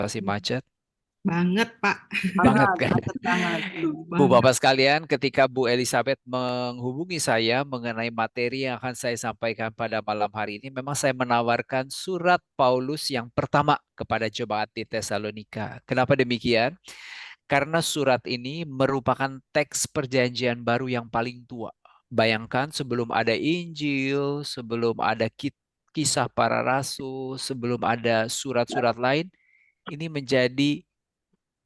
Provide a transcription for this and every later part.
Masih macet Banget, Pak. banget Banget, kan? macet banget. Bu Banget. Bapak sekalian, ketika Bu Elizabeth menghubungi saya mengenai materi yang akan saya sampaikan pada malam hari ini, memang saya menawarkan surat Paulus yang pertama kepada jemaat di Tesalonika. Kenapa demikian? Karena surat ini merupakan teks perjanjian baru yang paling tua. Bayangkan sebelum ada Injil, sebelum ada kisah para rasul, sebelum ada surat-surat lain, ini menjadi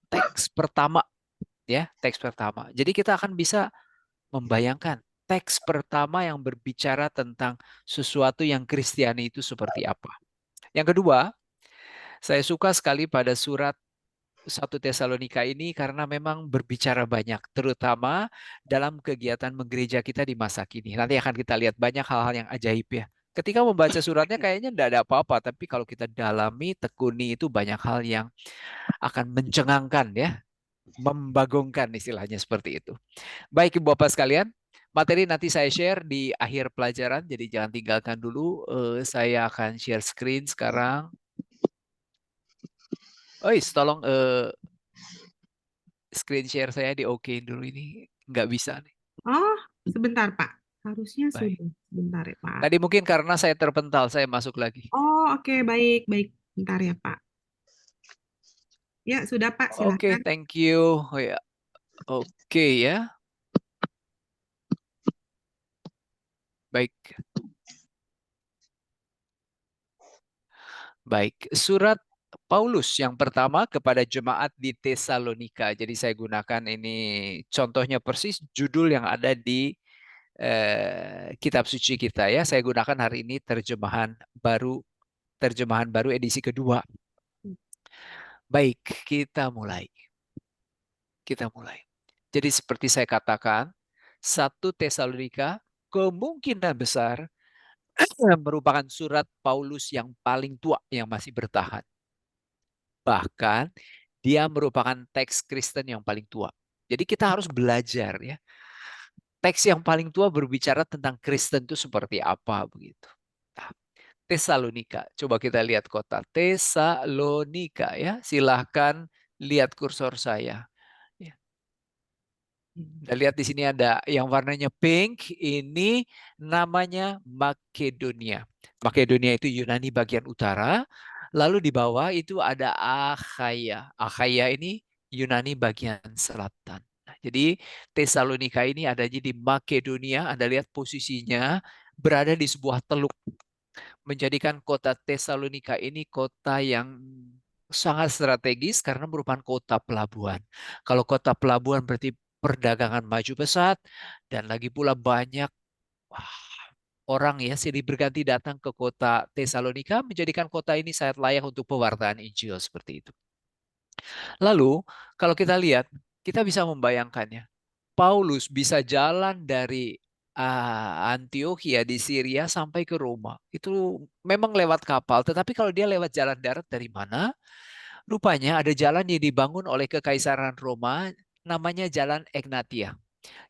teks pertama, ya, teks pertama. Jadi kita akan bisa membayangkan teks pertama yang berbicara tentang sesuatu yang Kristiani itu seperti apa. Yang kedua, saya suka sekali pada surat 1 Tesalonika ini karena memang berbicara banyak, terutama dalam kegiatan menggereja kita di masa kini. Nanti akan kita lihat banyak hal-hal yang ajaib ya. Ketika membaca suratnya kayaknya tidak ada apa-apa, tapi kalau kita dalami, tekuni itu banyak hal yang akan mencengangkan ya, membagongkan istilahnya seperti itu. Baik Ibu Bapak sekalian, materi nanti saya share di akhir pelajaran, jadi jangan tinggalkan dulu. Saya akan share screen sekarang. Tolong screen share saya di okein dulu ini. Nggak bisa nih. Oh, sebentar, Pak. Harusnya Baik. sudah. Sebentar ya, Pak. Tadi mungkin karena saya terpental, saya masuk lagi. Oh, oke, baik, baik. Bentar ya, Pak. Ya, sudah, Pak. Oke, Silakan. thank you. Oh, ya. Oke ya. Baik. Baik. Surat Paulus yang pertama kepada jemaat di Tesalonika. Jadi saya gunakan ini contohnya persis judul yang ada di kitab suci kita ya. Saya gunakan hari ini terjemahan baru edisi kedua. Baik, kita mulai. Kita mulai. Jadi seperti saya katakan, 1 Tesalonika kemungkinan besar merupakan surat Paulus yang paling tua yang masih bertahan. Bahkan dia merupakan teks Kristen yang paling tua. Jadi kita harus belajar ya. Teks yang paling tua berbicara tentang Kristen itu seperti apa begitu. Nah, Tesalonika. Coba kita lihat kota Tesalonika ya. Silahkan lihat kursor saya. Ya. Dan lihat di sini ada yang warnanya pink. Ini namanya Makedonia. Makedonia itu Yunani bagian utara. Lalu di bawah itu ada Achaia. Achaia ini Yunani bagian selatan. Nah, jadi Tesalonika ini ada di Makedonia. Anda lihat posisinya berada di sebuah teluk, menjadikan kota Tesalonika ini kota yang sangat strategis karena merupakan kota pelabuhan. Kalau kota pelabuhan berarti perdagangan maju pesat dan lagi pula banyak orang ya silih berganti datang ke kota Tesalonika, menjadikan kota ini sangat layak untuk pewartaan Injil seperti itu. Lalu kalau kita lihat, kita bisa membayangkannya. Paulus bisa jalan dari Antioquia di Syria sampai ke Roma. Itu memang lewat kapal, tetapi kalau dia lewat jalan darat dari mana? Rupanya ada jalan yang dibangun oleh Kekaisaran Roma, namanya Jalan Egnatia.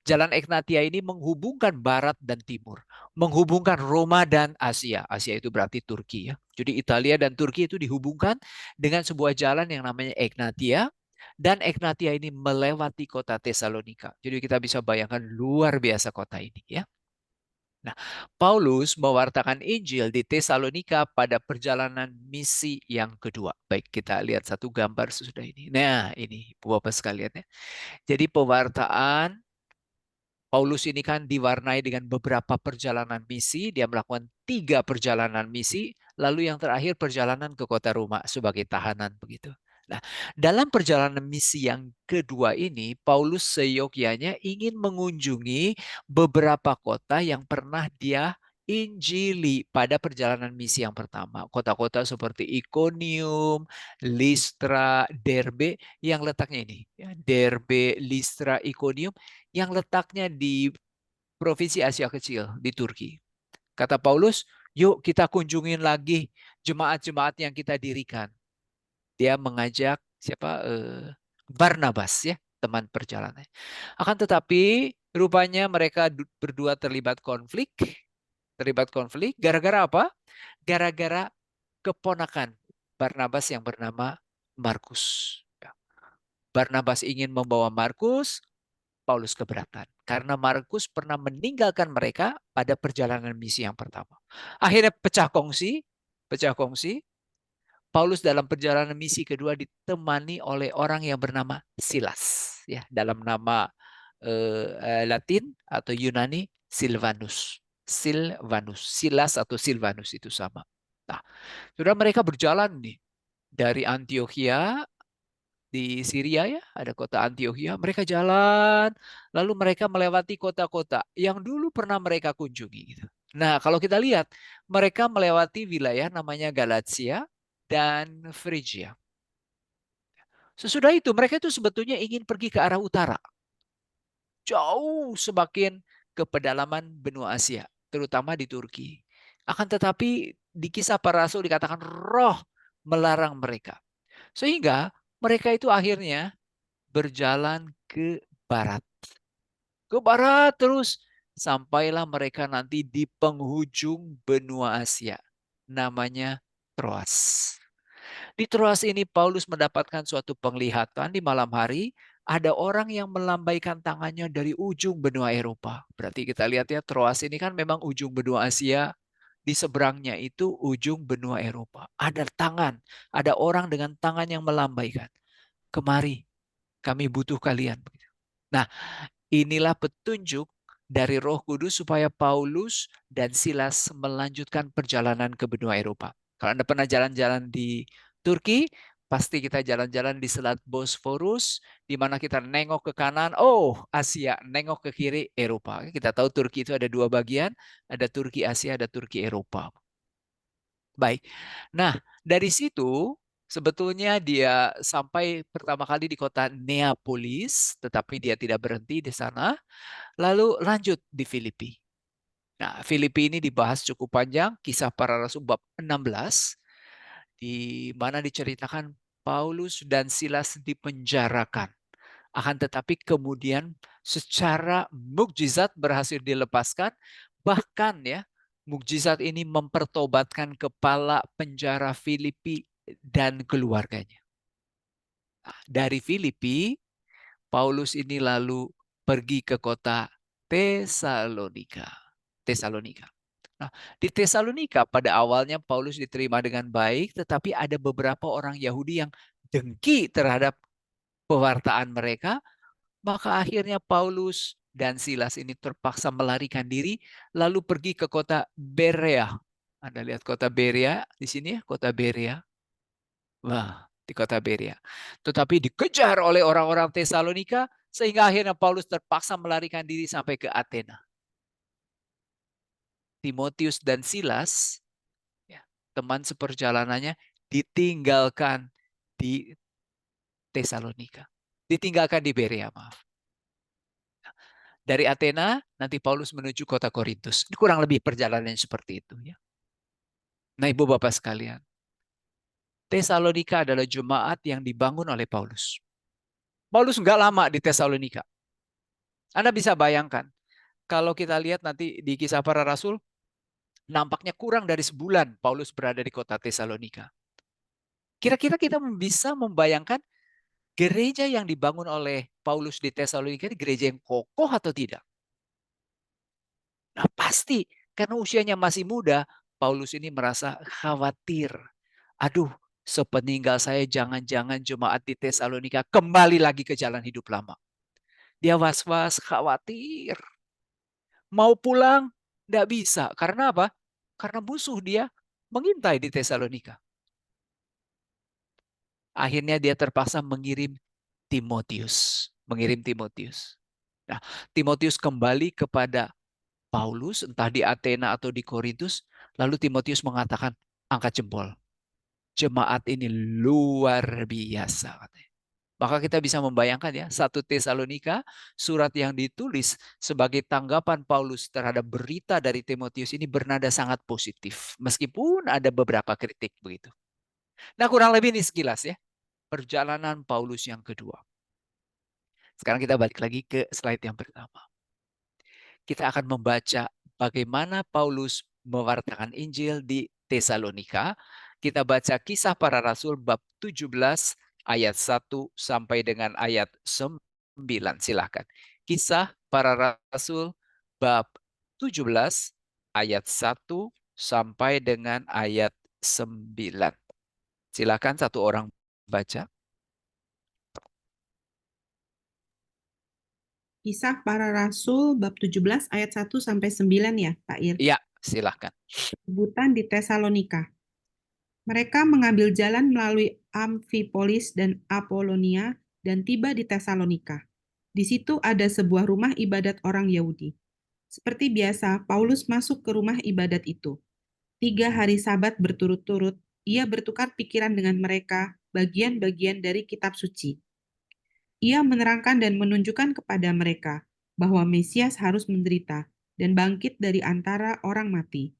Jalan Egnatia ini menghubungkan barat dan timur, menghubungkan Roma dan Asia. Asia itu berarti Turki ya. Jadi Italia dan Turki itu dihubungkan dengan sebuah jalan yang namanya Egnatia, dan Egnatia ini melewati kota Tesalonika. Jadi kita bisa bayangkan luar biasa kota ini ya. Nah, Paulus mewartakan Injil di Tesalonika pada perjalanan misi yang kedua. Baik, kita lihat satu gambar sesudah ini. Nah, ini Bapak sekalian ya. Jadi pewartaan Paulus ini kan diwarnai dengan beberapa perjalanan misi. Dia melakukan 3 perjalanan misi. Lalu yang terakhir perjalanan ke kota Roma sebagai tahanan begitu. Nah, dalam perjalanan misi yang kedua ini, Paulus seyogyanya ingin mengunjungi beberapa kota yang pernah dia injili pada perjalanan misi yang pertama. Kota-kota seperti Iconium, Listra, Derbe yang letaknya ini. Ya, Derbe, Listra, Iconium yang letaknya di provinsi Asia Kecil di Turki. Kata Paulus, yuk kita kunjungin lagi jemaat-jemaat yang kita dirikan. Dia mengajak siapa? Barnabas ya, teman perjalanan. Akan tetapi rupanya mereka berdua terlibat konflik. Terlibat konflik gara-gara apa? Gara-gara keponakan Barnabas yang bernama Markus. Barnabas ingin membawa Markus, Paulus keberatan. Karena Markus pernah meninggalkan mereka pada perjalanan misi yang pertama. Akhirnya pecah kongsi, pecah kongsi. Paulus dalam perjalanan misi kedua ditemani oleh orang yang bernama Silas. Ya, dalam nama Latin atau Yunani Silvanus. Silvanus, Silas atau Silvanus itu sama. Nah, sudah mereka berjalan nih dari Antioquia di Syria ya, ada kota Antioquia. Mereka jalan, lalu mereka melewati kota-kota yang dulu pernah mereka kunjungi gitu. Nah, kalau kita lihat, mereka melewati wilayah namanya Galatia dan Frigia. Sesudah itu, mereka itu sebetulnya ingin pergi ke arah utara. Jauh semakin ke pedalaman benua Asia, terutama di Turki. Akan tetapi di kisah para rasul dikatakan roh melarang mereka. Sehingga mereka itu akhirnya berjalan ke barat. Ke barat terus sampailah mereka nanti di penghujung benua Asia. Namanya Troas. Di Troas ini Paulus mendapatkan suatu penglihatan di malam hari. Ada orang yang melambaikan tangannya dari ujung benua Eropa. Berarti kita lihat ya, Troas ini kan memang ujung benua Asia. Di seberangnya itu ujung benua Eropa. Ada tangan, ada orang dengan tangan yang melambaikan. Kemari, kami butuh kalian. Nah, inilah petunjuk dari Roh Kudus supaya Paulus dan Silas melanjutkan perjalanan ke benua Eropa. Kalau Anda pernah jalan-jalan di Turki, pasti kita jalan-jalan di Selat Bosforus, di mana kita nengok ke kanan, oh Asia, nengok ke kiri Eropa. Kita tahu Turki itu ada dua bagian, ada Turki Asia, ada Turki Eropa. Baik. Nah, dari situ sebetulnya dia sampai pertama kali di kota Neapolis, tetapi dia tidak berhenti di sana. Lalu lanjut di Filipi. Nah, Filipi ini dibahas cukup panjang, Kisah Para Rasul bab 16, di mana diceritakan Paulus dan Silas dipenjarakan. Akan tetapi kemudian secara mukjizat berhasil dilepaskan. Bahkan ya, mukjizat ini mempertobatkan kepala penjara Filipi dan keluarganya. Nah, dari Filipi, Paulus ini lalu pergi ke kota Tesalonika. Tesalonika. Nah, di Tesalonika pada awalnya Paulus diterima dengan baik, tetapi ada beberapa orang Yahudi yang dengki terhadap pewartaan mereka, maka akhirnya Paulus dan Silas ini terpaksa melarikan diri, lalu pergi ke kota Berea. Anda lihat kota Berea di sini ya, kota Berea. Wah, di kota Berea. Tetapi dikejar oleh orang-orang Tesalonika, sehingga akhirnya Paulus terpaksa melarikan diri sampai ke Athena. Timotius dan Silas, ya, teman seperjalanannya, ditinggalkan di Tesalonika. Ditinggalkan di Berea, maaf. Dari Athena, nanti Paulus menuju kota Korintus. Kurang lebih perjalanan seperti itu. Ya. Nah, Ibu Bapak sekalian, Tesalonika adalah jemaat yang dibangun oleh Paulus. Paulus nggak lama di Tesalonika. Anda bisa bayangkan, kalau kita lihat nanti di Kisah Para Rasul, nampaknya kurang dari sebulan Paulus berada di kota Tesalonika. Kira-kira kita bisa membayangkan gereja yang dibangun oleh Paulus di Tesalonika ini gereja yang kokoh atau tidak? Nah, pasti karena usianya masih muda, Paulus ini merasa khawatir. Aduh, sepeninggal saya jangan-jangan jemaat di Tesalonika kembali lagi ke jalan hidup lama. Dia was-was, khawatir. Mau pulang, tidak bisa. Karena apa? Karena musuh dia mengintai di Tesalonika. Akhirnya dia terpaksa mengirim Timotius. Mengirim Timotius. Nah, Timotius kembali kepada Paulus, entah di Athena atau di Korintus. Lalu Timotius mengatakan, angkat jempol. Jemaat ini luar biasa. Katanya. Maka kita bisa membayangkan ya, 1 Tesalonika, surat yang ditulis sebagai tanggapan Paulus terhadap berita dari Timotius ini bernada sangat positif. Meskipun ada beberapa kritik begitu. Nah kurang lebih ini sekilas ya, perjalanan Paulus yang kedua. Sekarang kita balik lagi ke slide yang pertama. Kita akan membaca bagaimana Paulus mewartakan Injil di Tesalonika. Kita baca Kisah Para Rasul bab 17 ayat 1 sampai dengan ayat 9. Silahkan. Kisah Para Rasul bab 17 ayat 1 sampai dengan ayat 9. Silakan satu orang baca. Kisah Para Rasul bab 17 ayat 1 sampai 9 ya, Pak Ir. Ya, silakan. Rebutan di Tesalonika. Mereka mengambil jalan melalui Amfipolis dan Apolonia dan tiba di Tesalonika. Di situ ada sebuah rumah ibadat orang Yahudi. Seperti biasa, Paulus masuk ke rumah ibadat itu. 3 hari Sabat berturut-turut, ia bertukar pikiran dengan mereka, bagian-bagian dari kitab suci. Ia menerangkan dan menunjukkan kepada mereka bahwa Mesias harus menderita dan bangkit dari antara orang mati.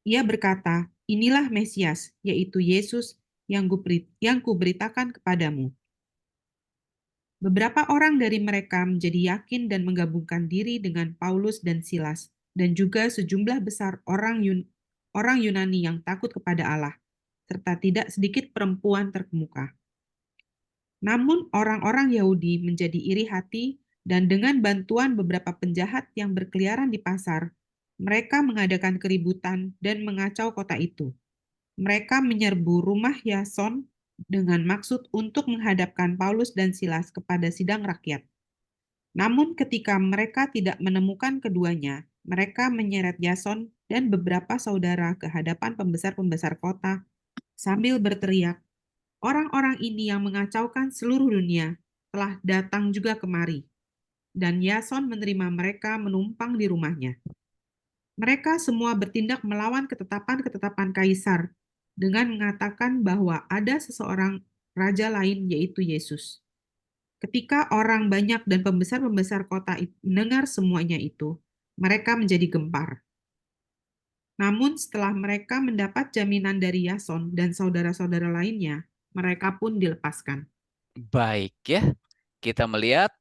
Ia berkata, inilah Mesias, yaitu Yesus yang kuberitakan kepadamu. Beberapa orang dari mereka menjadi yakin dan menggabungkan diri dengan Paulus dan Silas, dan juga sejumlah besar orang Yunani yang takut kepada Allah, serta tidak sedikit perempuan terkemuka. Namun orang-orang Yahudi menjadi iri hati dan dengan bantuan beberapa penjahat yang berkeliaran di pasar, mereka mengadakan keributan dan mengacau kota itu. Mereka menyerbu rumah Yason dengan maksud untuk menghadapkan Paulus dan Silas kepada sidang rakyat. Namun ketika mereka tidak menemukan keduanya, mereka menyeret Yason dan beberapa saudara ke hadapan pembesar-pembesar kota sambil berteriak, orang-orang ini yang mengacaukan seluruh dunia telah datang juga kemari, dan Yason menerima mereka menumpang di rumahnya. Mereka semua bertindak melawan ketetapan-ketetapan kaisar dengan mengatakan bahwa ada seseorang raja lain, yaitu Yesus. Ketika orang banyak dan pembesar-pembesar kota mendengar semuanya itu, mereka menjadi gempar. Namun setelah mereka mendapat jaminan dari Yason dan saudara-saudara lainnya, mereka pun dilepaskan. Baik ya. Kita melihat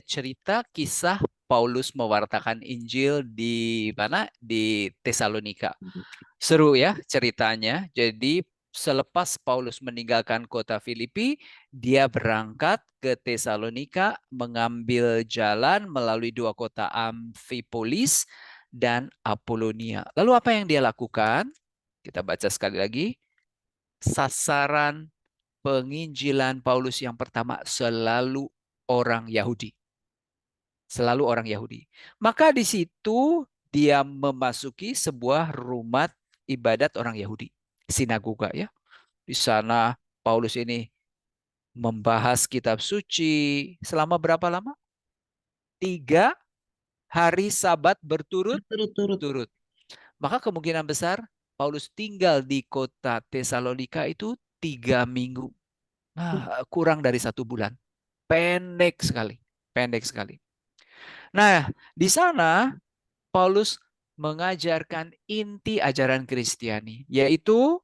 cerita kisah Paulus mewartakan Injil di mana? Di Tesalonika. Seru ya ceritanya. Jadi selepas Paulus meninggalkan kota Filipi, dia berangkat ke Tesalonika, mengambil jalan melalui 2 kota Amfipolis dan Apolonia. Lalu apa yang dia lakukan? Kita baca sekali lagi. Sasaran penginjilan Paulus yang pertama selalu orang Yahudi. Selalu orang Yahudi. Maka di situ dia memasuki sebuah rumah ibadat orang Yahudi. Sinagoga ya. Di sana Paulus ini membahas kitab suci selama berapa lama? 3 hari Sabat Berturut-turut. berturut-turut. Maka kemungkinan besar Paulus tinggal di kota Tesalonika itu 3 minggu. Nah, kurang dari 1 bulan. Pendek sekali. Pendek sekali. Nah, di sana Paulus mengajarkan inti ajaran Kristiani, yaitu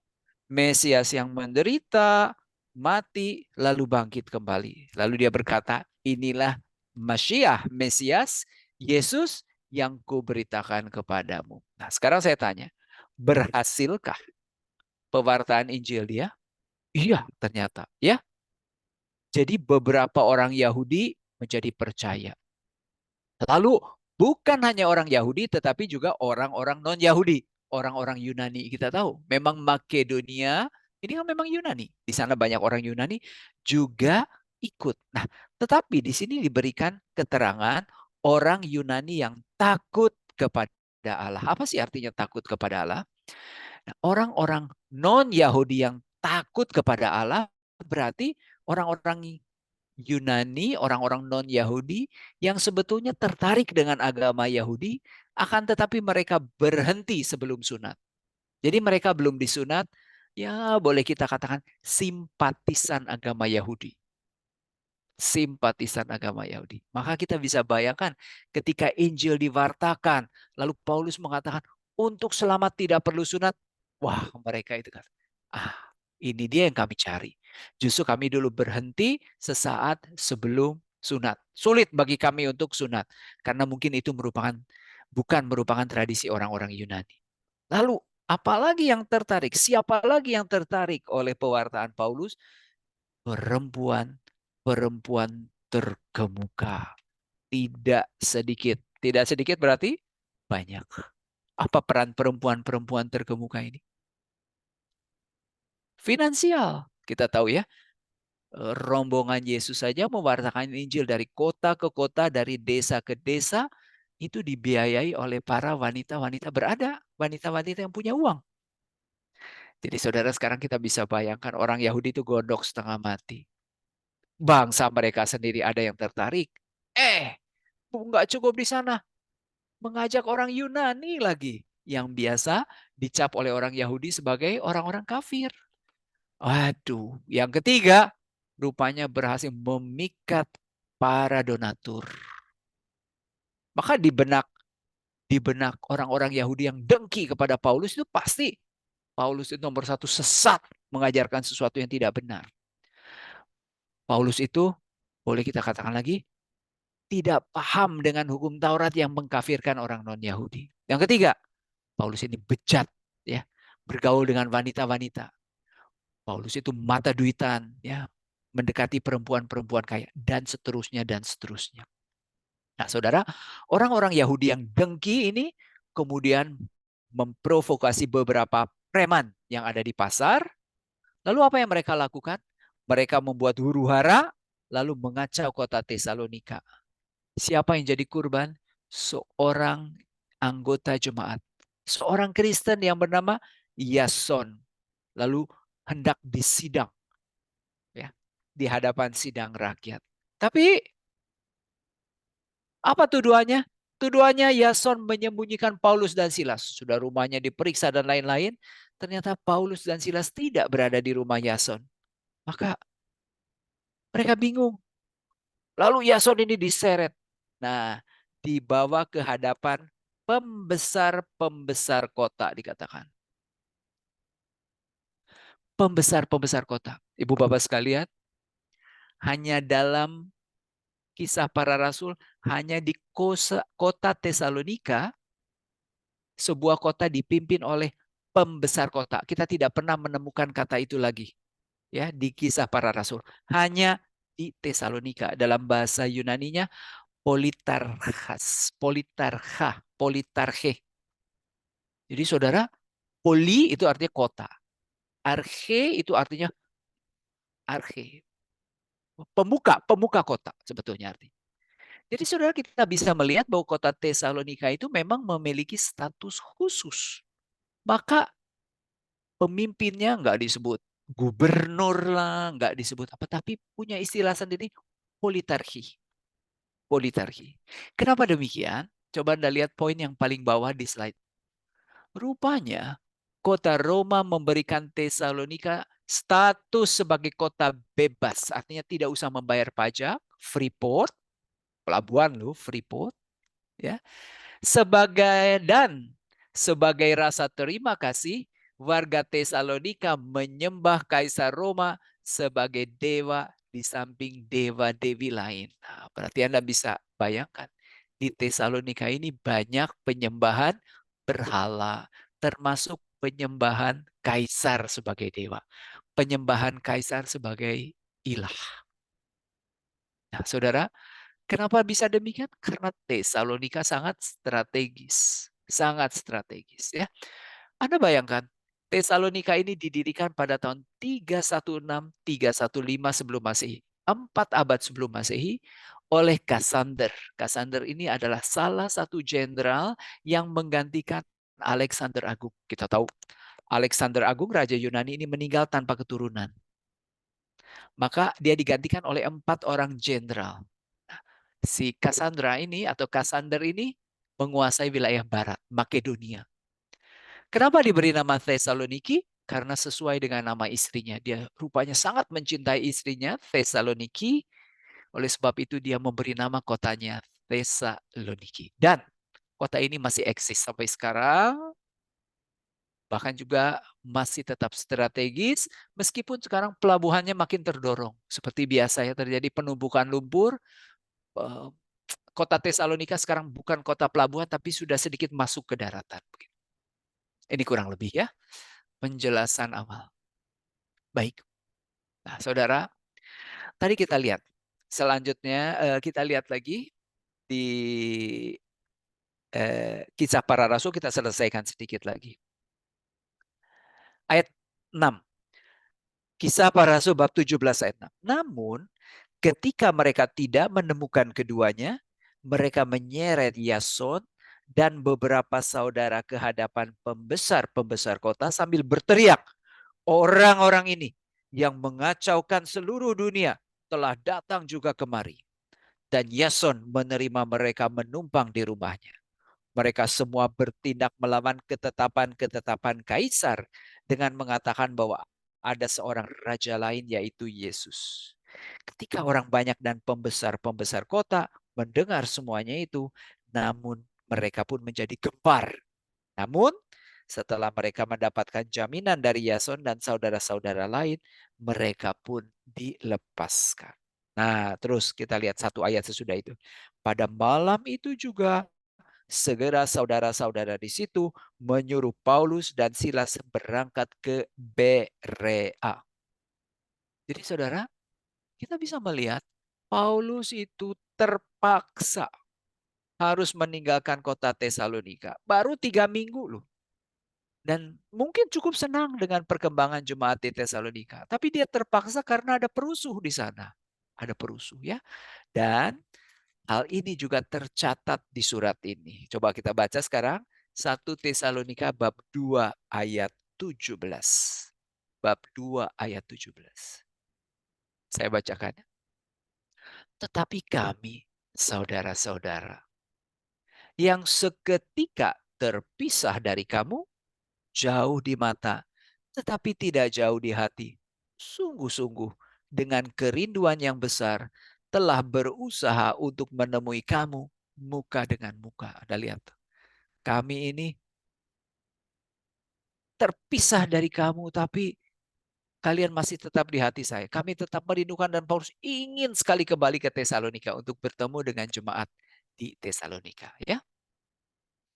Mesias yang menderita, mati, lalu bangkit kembali. Lalu dia berkata, inilah Mesias, Yesus yang kuberitakan kepadamu. Nah, sekarang saya tanya, berhasilkah pewartaan Injil dia? Iya, ternyata. Ya, jadi beberapa orang Yahudi menjadi percaya. Lalu bukan hanya orang Yahudi, tetapi juga orang-orang non-Yahudi. Orang-orang Yunani kita tahu. Memang Makedonia, ini kan memang Yunani. Di sana banyak orang Yunani juga ikut. Nah, tetapi di sini diberikan keterangan orang Yunani yang takut kepada Allah. Apa sih artinya takut kepada Allah? Nah, orang-orang non-Yahudi yang takut kepada Allah berarti orang-orang Yunani, orang-orang non-Yahudi yang sebetulnya tertarik dengan agama Yahudi, akan tetapi mereka berhenti sebelum sunat. Jadi mereka belum disunat, ya boleh kita katakan simpatisan agama Yahudi. Simpatisan agama Yahudi. Maka kita bisa bayangkan ketika Injil diwartakan, lalu Paulus mengatakan, untuk selamat tidak perlu sunat. Wah, mereka itu kan, ah, ini dia yang kami cari. Justru kami dulu berhenti sesaat sebelum sunat. Sulit bagi kami untuk sunat. Karena mungkin itu bukan merupakan tradisi orang-orang Yunani. Lalu, apalagi yang tertarik? Siapa lagi yang tertarik oleh pewartaan Paulus? perempuan terkemuka. Tidak sedikit berarti banyak. Apa peran perempuan-perempuan terkemuka ini? Finansial. Kita tahu ya, rombongan Yesus saja mewartakan Injil dari kota ke kota, dari desa ke desa, itu dibiayai oleh para wanita-wanita berada, wanita-wanita yang punya uang. Jadi saudara, sekarang kita bisa bayangkan orang Yahudi itu gondok setengah mati. Bangsa mereka sendiri ada yang tertarik. Nggak cukup di sana. Mengajak orang Yunani lagi. Yang biasa dicap oleh orang Yahudi sebagai orang-orang kafir. Waduh, yang ketiga, rupanya berhasil memikat para donatur. Maka di benak orang-orang Yahudi yang dengki kepada Paulus itu pasti Paulus itu nomor satu sesat, mengajarkan sesuatu yang tidak benar. Paulus itu, boleh kita katakan lagi, tidak paham dengan hukum Taurat yang mengkafirkan orang non-Yahudi. Yang ketiga, Paulus ini bejat, ya, bergaul dengan wanita-wanita. Paulus itu mata duitan, ya, mendekati perempuan-perempuan kaya, dan seterusnya, dan seterusnya. Nah, saudara, orang-orang Yahudi yang dengki ini kemudian memprovokasi beberapa preman yang ada di pasar. Lalu apa yang mereka lakukan? Mereka membuat huru-hara, lalu mengacau kota Tesalonika. Siapa yang jadi kurban? Seorang anggota jemaat. Seorang Kristen yang bernama Yason. Lalu hendak disidang, ya, di hadapan sidang rakyat. Tapi apa tuduhannya? Tuduhannya Yason menyembunyikan Paulus dan Silas. Sudah rumahnya diperiksa dan lain-lain. Ternyata Paulus dan Silas tidak berada di rumah Yason. Maka mereka bingung. Lalu Yason ini diseret. Nah, dibawa ke hadapan pembesar-pembesar kota dikatakan. Pembesar-pembesar kota. Ibu bapak sekalian, hanya dalam Kisah Para Rasul, hanya di kota Tesalonika, sebuah kota dipimpin oleh pembesar kota. Kita tidak pernah menemukan kata itu lagi, ya, di Kisah Para Rasul. Hanya di Tesalonika. Dalam bahasa Yunaninya politarchas, politarche. Jadi saudara, poli itu artinya kota. Arche itu artinya arche. Pemuka kota sebetulnya artinya. Jadi saudara, kita bisa melihat bahwa kota Tesalonika itu memang memiliki status khusus. Maka pemimpinnya nggak disebut gubernur lah, nggak disebut apa, tapi punya istilah sendiri, politarki. Politarki. Kenapa demikian? Coba Anda lihat poin yang paling bawah di slide. Rupanya kota Roma memberikan Tesalonika status sebagai kota bebas, artinya tidak usah membayar pajak, free port, pelabuhan loh, free port, ya. Sebagai rasa terima kasih, warga Tesalonika menyembah Kaisar Roma sebagai dewa di samping dewa-dewi lain. Nah, berarti Anda bisa bayangkan, di Tesalonika ini banyak penyembahan berhala, termasuk penyembahan kaisar sebagai dewa, penyembahan kaisar sebagai ilah. Nah, saudara, kenapa bisa demikian? Karena Tesalonika sangat strategis. Sangat strategis, ya. Anda bayangkan, Tesalonika ini didirikan pada tahun 316, 315 sebelum Masehi. 4 abad sebelum Masehi oleh Kassander. Kassander ini adalah salah satu jenderal yang menggantikan Alexander Agung. Kita tahu Alexander Agung, Raja Yunani ini meninggal tanpa keturunan. Maka dia digantikan oleh 4 orang jenderal. Si Cassandra ini atau Kassander ini menguasai wilayah barat, Makedonia. Kenapa diberi nama Thessaloniki? Karena sesuai dengan nama istrinya. Dia rupanya sangat mencintai istrinya, Thessaloniki. Oleh sebab itu dia memberi nama kotanya Thessaloniki. Dan kota ini masih eksis sampai sekarang. Bahkan juga masih tetap strategis, meskipun sekarang pelabuhannya makin terdorong. Seperti biasa ya, terjadi penumpukan lumpur. Kota Tesalonika sekarang bukan kota pelabuhan, tapi sudah sedikit masuk ke daratan. Ini kurang lebih ya penjelasan awal. Baik. Nah, saudara, Tadi kita lihat. Selanjutnya kita lihat lagi di Kisah Para Rasul, kita selesaikan sedikit lagi. Ayat 6. Kisah Para Rasul bab 17 ayat 6. Namun ketika mereka tidak menemukan keduanya, mereka menyeret Yason dan beberapa saudara ke hadapan pembesar-pembesar kota sambil berteriak, orang-orang ini yang mengacaukan seluruh dunia telah datang juga kemari. Dan Yason menerima mereka menumpang di rumahnya. Mereka semua bertindak melawan ketetapan-ketetapan kaisar dengan mengatakan bahwa ada seorang raja lain, yaitu Yesus. Ketika orang banyak dan pembesar-pembesar kota mendengar semuanya itu, namun mereka pun menjadi gempar. Namun setelah mereka mendapatkan jaminan dari Yason dan saudara-saudara lain, mereka pun dilepaskan. Nah, terus kita lihat satu ayat sesudah itu. Pada malam itu juga segera saudara-saudara di situ menyuruh Paulus dan Silas berangkat ke Berea. Jadi saudara, kita bisa melihat Paulus itu terpaksa harus meninggalkan kota Tesalonika. Baru 3 minggu loh. Dan mungkin cukup senang dengan perkembangan jemaat di Tesalonika. Tapi dia terpaksa karena ada perusuh di sana. Ada perusuh ya. Dan hal ini juga tercatat di surat ini. Coba kita baca sekarang 1 Tesalonika bab 2 ayat 17. Bab 2 ayat 17. Saya bacakan. Tetapi kami, saudara-saudara, yang seketika terpisah dari kamu, jauh di mata, tetapi tidak jauh di hati, sungguh-sungguh dengan kerinduan yang besar, telah berusaha untuk menemui kamu muka dengan muka. Ada lihat, kami ini terpisah dari kamu, tapi kalian masih tetap di hati saya. Kami tetap merindukan, dan Paulus ingin sekali kembali ke Tesalonika untuk bertemu dengan jemaat di Tesalonika. Ya,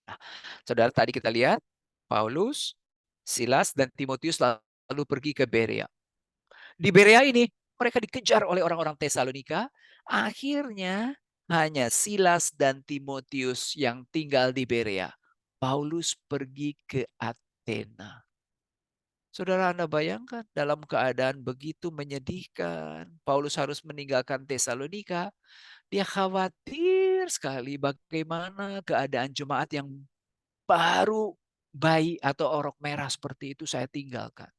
nah, saudara, tadi kita lihat Paulus, Silas, dan Timotius lalu pergi ke Berea. Di Berea ini mereka dikejar oleh orang-orang Tesalonika. Akhirnya hanya Silas dan Timotius yang tinggal di Berea. Paulus pergi ke Athena. Saudara, Anda bayangkan dalam keadaan begitu menyedihkan, Paulus harus meninggalkan Tesalonika. Dia khawatir sekali bagaimana keadaan jemaat yang baru bayi atau orok merah seperti itu saya tinggalkan.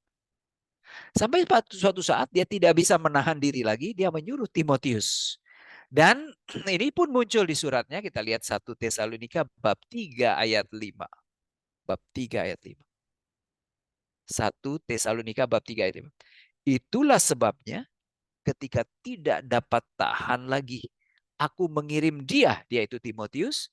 Sampai suatu saat dia tidak bisa menahan diri lagi, dia menyuruh Timotius. Dan ini pun muncul di suratnya, kita lihat 1 Tesalonika bab 3 ayat 5. Bab 3 ayat 5. 1 Tesalonika bab 3 ayat 5. Itulah sebabnya ketika tidak dapat tahan lagi, aku mengirim dia itu Timotius,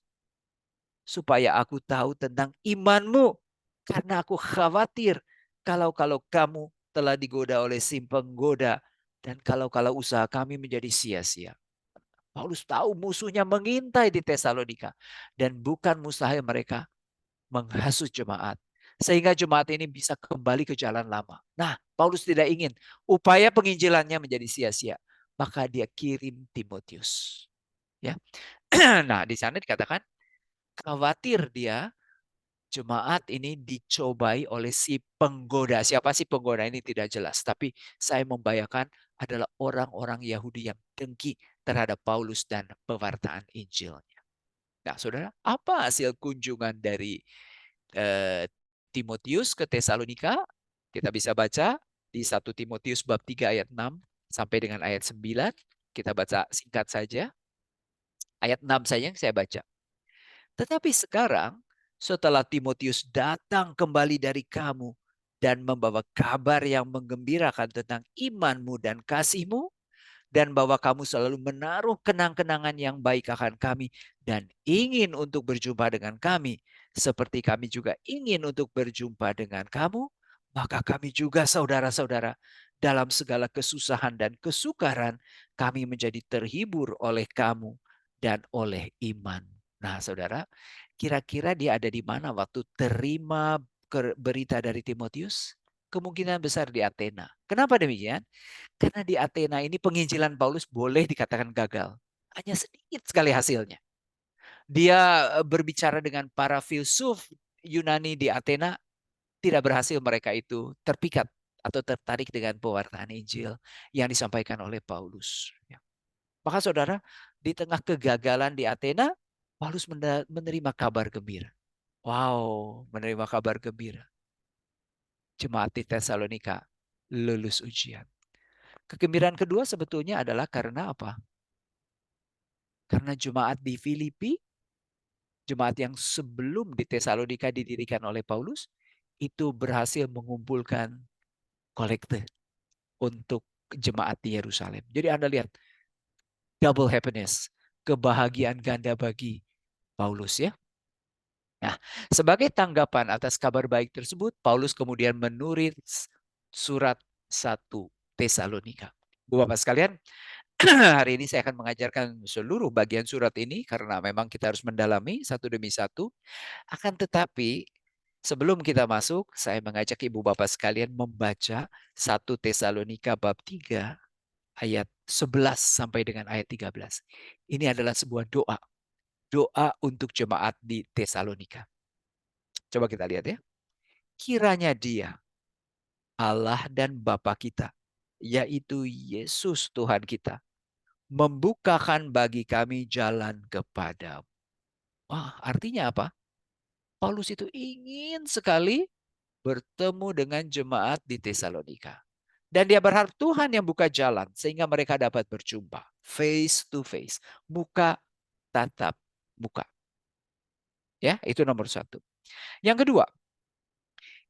supaya aku tahu tentang imanmu. Karena aku khawatir kalau kamu telah digoda oleh si penggoda, dan kalau usaha kami menjadi sia-sia. Paulus tahu musuhnya mengintai di Tesalonika, dan bukan mustahil mereka menghasut jemaat sehingga jemaat ini bisa kembali ke jalan lama. Nah, Paulus tidak ingin upaya penginjilannya menjadi sia-sia, maka dia kirim Timotius. Ya, nah di sana dikatakan khawatir dia jemaat ini dicobai oleh si penggoda. Siapa sih penggoda ini tidak jelas, tapi saya membayangkan adalah orang-orang Yahudi yang dengki terhadap Paulus dan pewartaan Injilnya. Nah, saudara, apa hasil kunjungan dari Timotius ke Tesalonika? Kita bisa baca di 1 Timotius bab 3 ayat 6 sampai dengan ayat 9. Kita baca singkat saja. Ayat 6 saja yang saya baca. Tetapi sekarang setelah Timotius datang kembali dari kamu dan membawa kabar yang menggembirakan tentang imanmu dan kasihmu, dan bahwa kamu selalu menaruh kenang-kenangan yang baik akan kami dan ingin untuk berjumpa dengan kami, seperti kami juga ingin untuk berjumpa dengan kamu, maka kami juga saudara-saudara dalam segala kesusahan dan kesukaran kami menjadi terhibur oleh kamu dan oleh iman. Nah, saudara, kira-kira dia ada di mana waktu terima berita dari Timotius? kemungkinan besar di Athena. Kenapa demikian? Karena di Athena ini penginjilan Paulus boleh dikatakan gagal. Hanya sedikit sekali hasilnya. Dia berbicara dengan para filsuf Yunani di Athena, tidak berhasil mereka itu terpikat atau tertarik dengan pewartaan Injil yang disampaikan oleh Paulus. Ya. Maka saudara, di tengah kegagalan di Athena, Paulus menerima kabar gembira. Wow, menerima kabar gembira. Jemaat di Tesalonika lulus ujian. Kegembiraan kedua sebetulnya adalah karena apa? Karena jemaat di Filipi, jemaat yang sebelum di Tesalonika didirikan oleh Paulus, itu berhasil mengumpulkan kolekte untuk jemaat di Yerusalem. Jadi Anda lihat, double happiness, kebahagiaan ganda bagi Paulus ya. Nah, sebagai tanggapan atas kabar baik tersebut, Paulus kemudian menulis surat 1 Tesalonika. Bapak sekalian, hari ini saya akan mengajarkan seluruh bagian surat ini karena memang kita harus mendalami satu demi satu. Akan tetapi sebelum kita masuk, saya mengajak Ibu Bapak sekalian membaca 1 Tesalonika bab 3 ayat 11 sampai dengan ayat 13. Ini adalah sebuah doa. Doa untuk jemaat di Tesalonika. Coba kita lihat ya. Kiranya Dia, Allah dan Bapa kita, yaitu Yesus Tuhan kita, membukakan bagi kami jalan kepadamu. Wah, artinya apa? Paulus itu ingin sekali bertemu dengan jemaat di Tesalonika. Dan dia berharap Tuhan yang buka jalan sehingga mereka dapat berjumpa face to face, muka tatap muka. Ya, itu nomor satu. Yang kedua,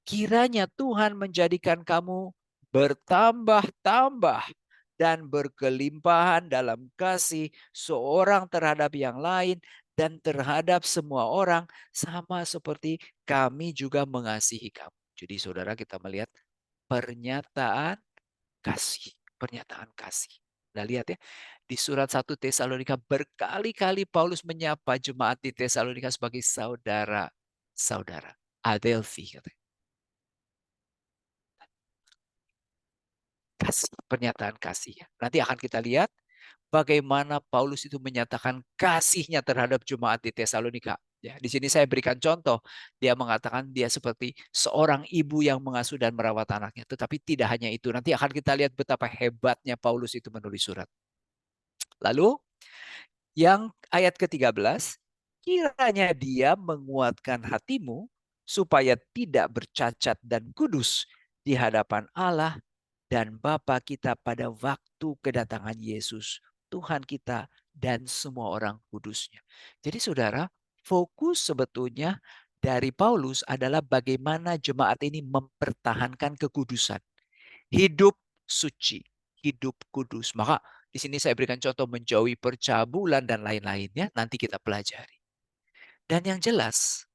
kiranya Tuhan menjadikan kamu bertambah-tambah dan berkelimpahan dalam kasih seorang terhadap yang lain dan terhadap semua orang sama seperti kami juga mengasihi kamu. Jadi saudara, kita melihat pernyataan kasih, pernyataan kasih. Nah, lihat ya, di surat 1 Tesalonika berkali-kali Paulus menyapa jemaat di Tesalonika sebagai saudara-saudara. Adelphi katanya. Kasih, pernyataan kasih. Nanti akan kita lihat bagaimana Paulus itu menyatakan kasihnya terhadap jemaat di Tesalonika. Ya, di sini saya berikan contoh. Dia mengatakan dia seperti seorang ibu yang mengasuh dan merawat anaknya. Tetapi tidak hanya itu. Nanti akan kita lihat betapa hebatnya Paulus itu menulis surat. Lalu yang ayat ke-13, kiranya Dia menguatkan hatimu supaya tidak bercacat dan kudus di hadapan Allah dan Bapa kita pada waktu kedatangan Yesus, Tuhan kita dan semua orang kudusnya. Jadi saudara, fokus sebetulnya dari Paulus adalah bagaimana jemaat ini mempertahankan kekudusan. Hidup suci, hidup kudus. Maka di sini saya berikan contoh menjauhi percabulan dan lain-lainnya. Nanti kita pelajari. Dan yang jelas,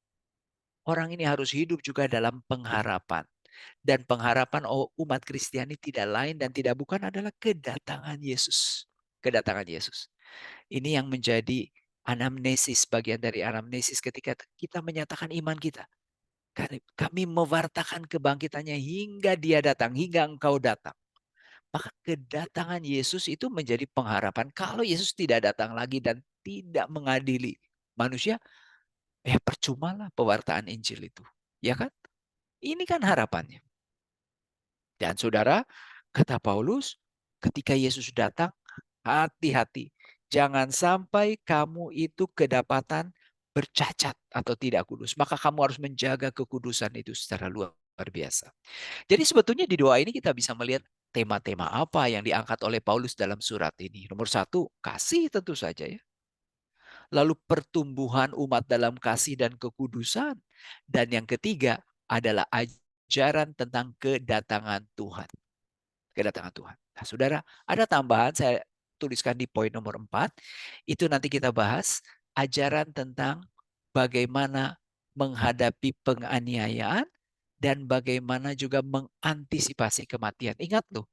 orang ini harus hidup juga dalam pengharapan. Dan pengharapan umat Kristiani tidak lain dan tidak bukan adalah kedatangan Yesus. Kedatangan Yesus. Ini yang menjadi anamnesis, bagian dari anamnesis ketika kita menyatakan iman kita. Kami mewartakan kebangkitannya hingga Dia datang, hingga engkau datang. Maka kedatangan Yesus itu menjadi pengharapan. Kalau Yesus tidak datang lagi dan tidak mengadili manusia, ya percumalah pewartaan Injil itu. Ya kan? Ini kan harapannya. Dan saudara, kata Paulus, ketika Yesus datang, hati-hati. Jangan sampai kamu itu kedapatan bercacat atau tidak kudus. Maka kamu harus menjaga kekudusan itu secara luar biasa. Jadi sebetulnya di doa ini kita bisa melihat tema-tema apa yang diangkat oleh Paulus dalam surat ini. Nomor satu, kasih tentu saja ya. Lalu pertumbuhan umat dalam kasih dan kekudusan. Dan yang ketiga adalah ajaran tentang kedatangan Tuhan. Kedatangan Tuhan. Nah saudara, ada tambahan saya tuliskan di poin nomor 4. Itu nanti kita bahas ajaran tentang bagaimana menghadapi penganiayaan dan bagaimana juga mengantisipasi kematian. Ingat loh,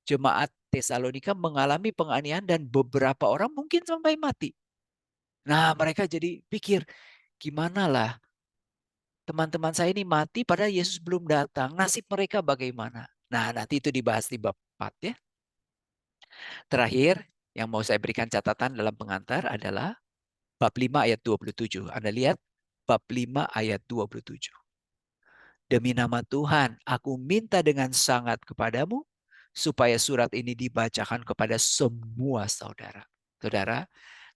jemaat Tesalonika mengalami penganiayaan dan beberapa orang mungkin sampai mati. Nah, mereka jadi pikir, gimana lah Teman-teman saya ini mati padahal Yesus belum datang. Nasib mereka bagaimana? Nah, nanti itu dibahas di bab 4 ya. Terakhir, yang mau saya berikan catatan dalam pengantar adalah bab 5 ayat 27. Anda lihat bab 5 ayat 27. Demi nama Tuhan, aku minta dengan sangat kepadamu supaya surat ini dibacakan kepada semua saudara. Saudara,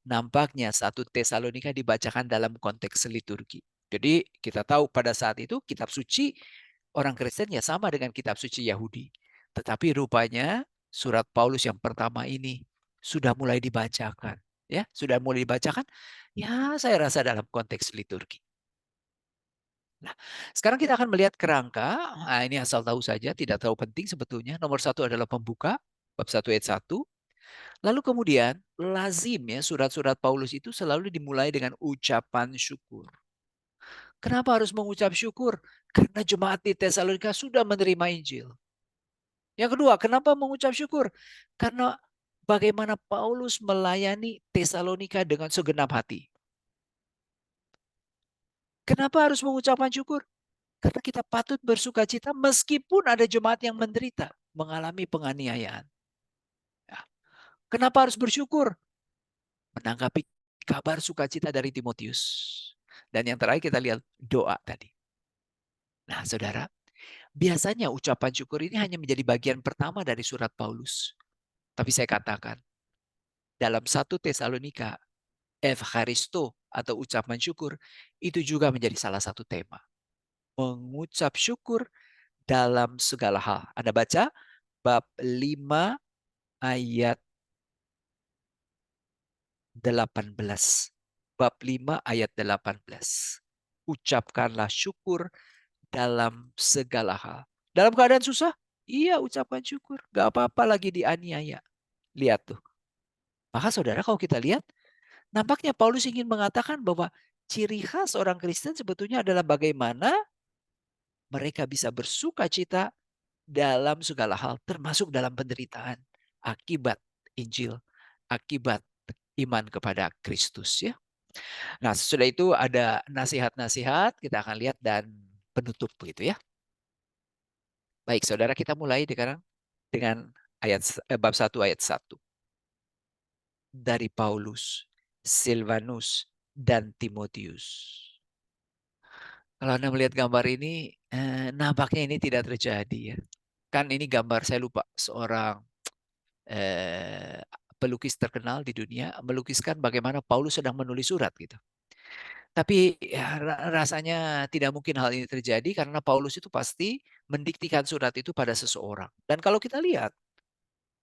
nampaknya 1 Tesalonika dibacakan dalam konteks liturgi. Jadi kita tahu pada saat itu kitab suci orang Kristen ya sama dengan kitab suci Yahudi. Tetapi rupanya surat Paulus yang pertama ini sudah mulai dibacakan. Ya, sudah mulai dibacakan. Ya, saya rasa dalam konteks liturgi. Nah, sekarang kita akan melihat kerangka. Nah, ini asal tahu saja, tidak terlalu penting sebetulnya. Nomor 1 adalah pembuka, bab 1 ayat 1. Lalu kemudian, lazim ya, surat-surat Paulus itu selalu dimulai dengan ucapan syukur. Kenapa harus mengucap syukur? Karena jemaat di Tesalonika sudah menerima Injil. Yang kedua, kenapa mengucap syukur? Karena bagaimana Paulus melayani Tesalonika dengan segenap hati. Kenapa harus mengucapkan syukur? Karena kita patut bersuka cita meskipun ada jemaat yang menderita, mengalami penganiayaan. Ya. Kenapa harus bersyukur? Menanggapi kabar sukacita dari Timotius. Dan yang terakhir kita lihat doa tadi. Nah, saudara, biasanya ucapan syukur ini hanya menjadi bagian pertama dari surat Paulus. Tapi saya katakan, dalam 1 Tesalonika, Evharisto atau ucapan syukur, itu juga menjadi salah satu tema. Mengucap syukur dalam segala hal. Anda baca bab 5 ayat 18. Bab 5 ayat 18. Ucapkanlah syukur dalam segala hal. Dalam keadaan susah, iya ucapkan syukur. Gak apa-apa lagi dianiaya. Lihat tuh. Maka saudara kalau kita lihat, nampaknya Paulus ingin mengatakan bahwa ciri khas orang Kristen sebetulnya adalah bagaimana mereka bisa bersuka cita dalam segala hal, termasuk dalam penderitaan akibat Injil, akibat iman kepada Kristus ya. Nah, sesudah itu ada nasihat-nasihat, kita akan lihat dan penutup begitu ya. Baik, saudara, kita mulai dengan bab 1 ayat 1. Dari Paulus, Silvanus, dan Timotius. Kalau Anda melihat gambar ini, nampaknya ini tidak terjadi ya. Kan ini gambar, saya lupa, seorang eh, pelukis terkenal di dunia melukiskan bagaimana Paulus sedang menulis surat gitu. Tapi ya, rasanya tidak mungkin hal ini terjadi karena Paulus itu pasti mendiktikan surat itu pada seseorang. Dan kalau kita lihat,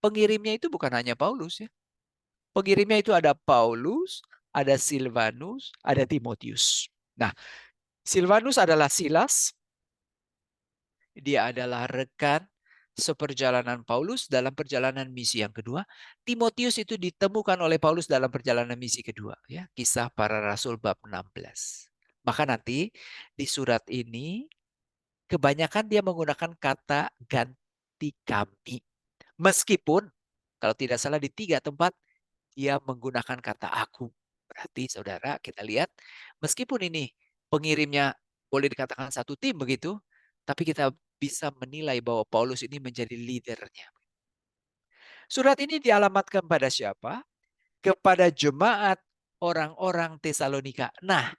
pengirimnya itu bukan hanya Paulus ya. Pengirimnya itu ada Paulus, ada Silvanus, ada Timotius. Nah, Silvanus adalah Silas, dia adalah rekan seperjalanan Paulus dalam perjalanan misi yang kedua. Timotius itu ditemukan oleh Paulus dalam perjalanan misi kedua. Ya, Kisah Para Rasul bab 16. Maka nanti di surat ini kebanyakan dia menggunakan kata ganti kami. Meskipun kalau tidak salah di 3 tempat dia menggunakan kata aku. Berarti saudara kita lihat meskipun ini pengirimnya boleh dikatakan satu tim begitu, tapi kita bisa menilai bahwa Paulus ini menjadi leadernya. Surat ini dialamatkan pada siapa? Kepada jemaat orang-orang Tesalonika. Nah,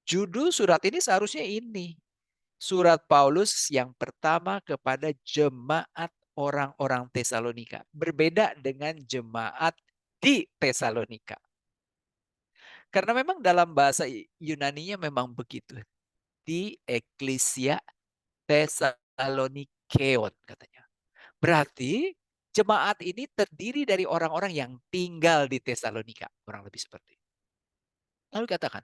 judul surat ini seharusnya ini. Surat Paulus yang pertama kepada jemaat orang-orang Tesalonika. Berbeda dengan jemaat di Tesalonika. Karena memang dalam bahasa Yunaninya memang begitu. Di Ecclesia Thessalonikeon katanya. Berarti jemaat ini terdiri dari orang-orang yang tinggal di Tesalonika. Kurang lebih seperti itu. Lalu katakan,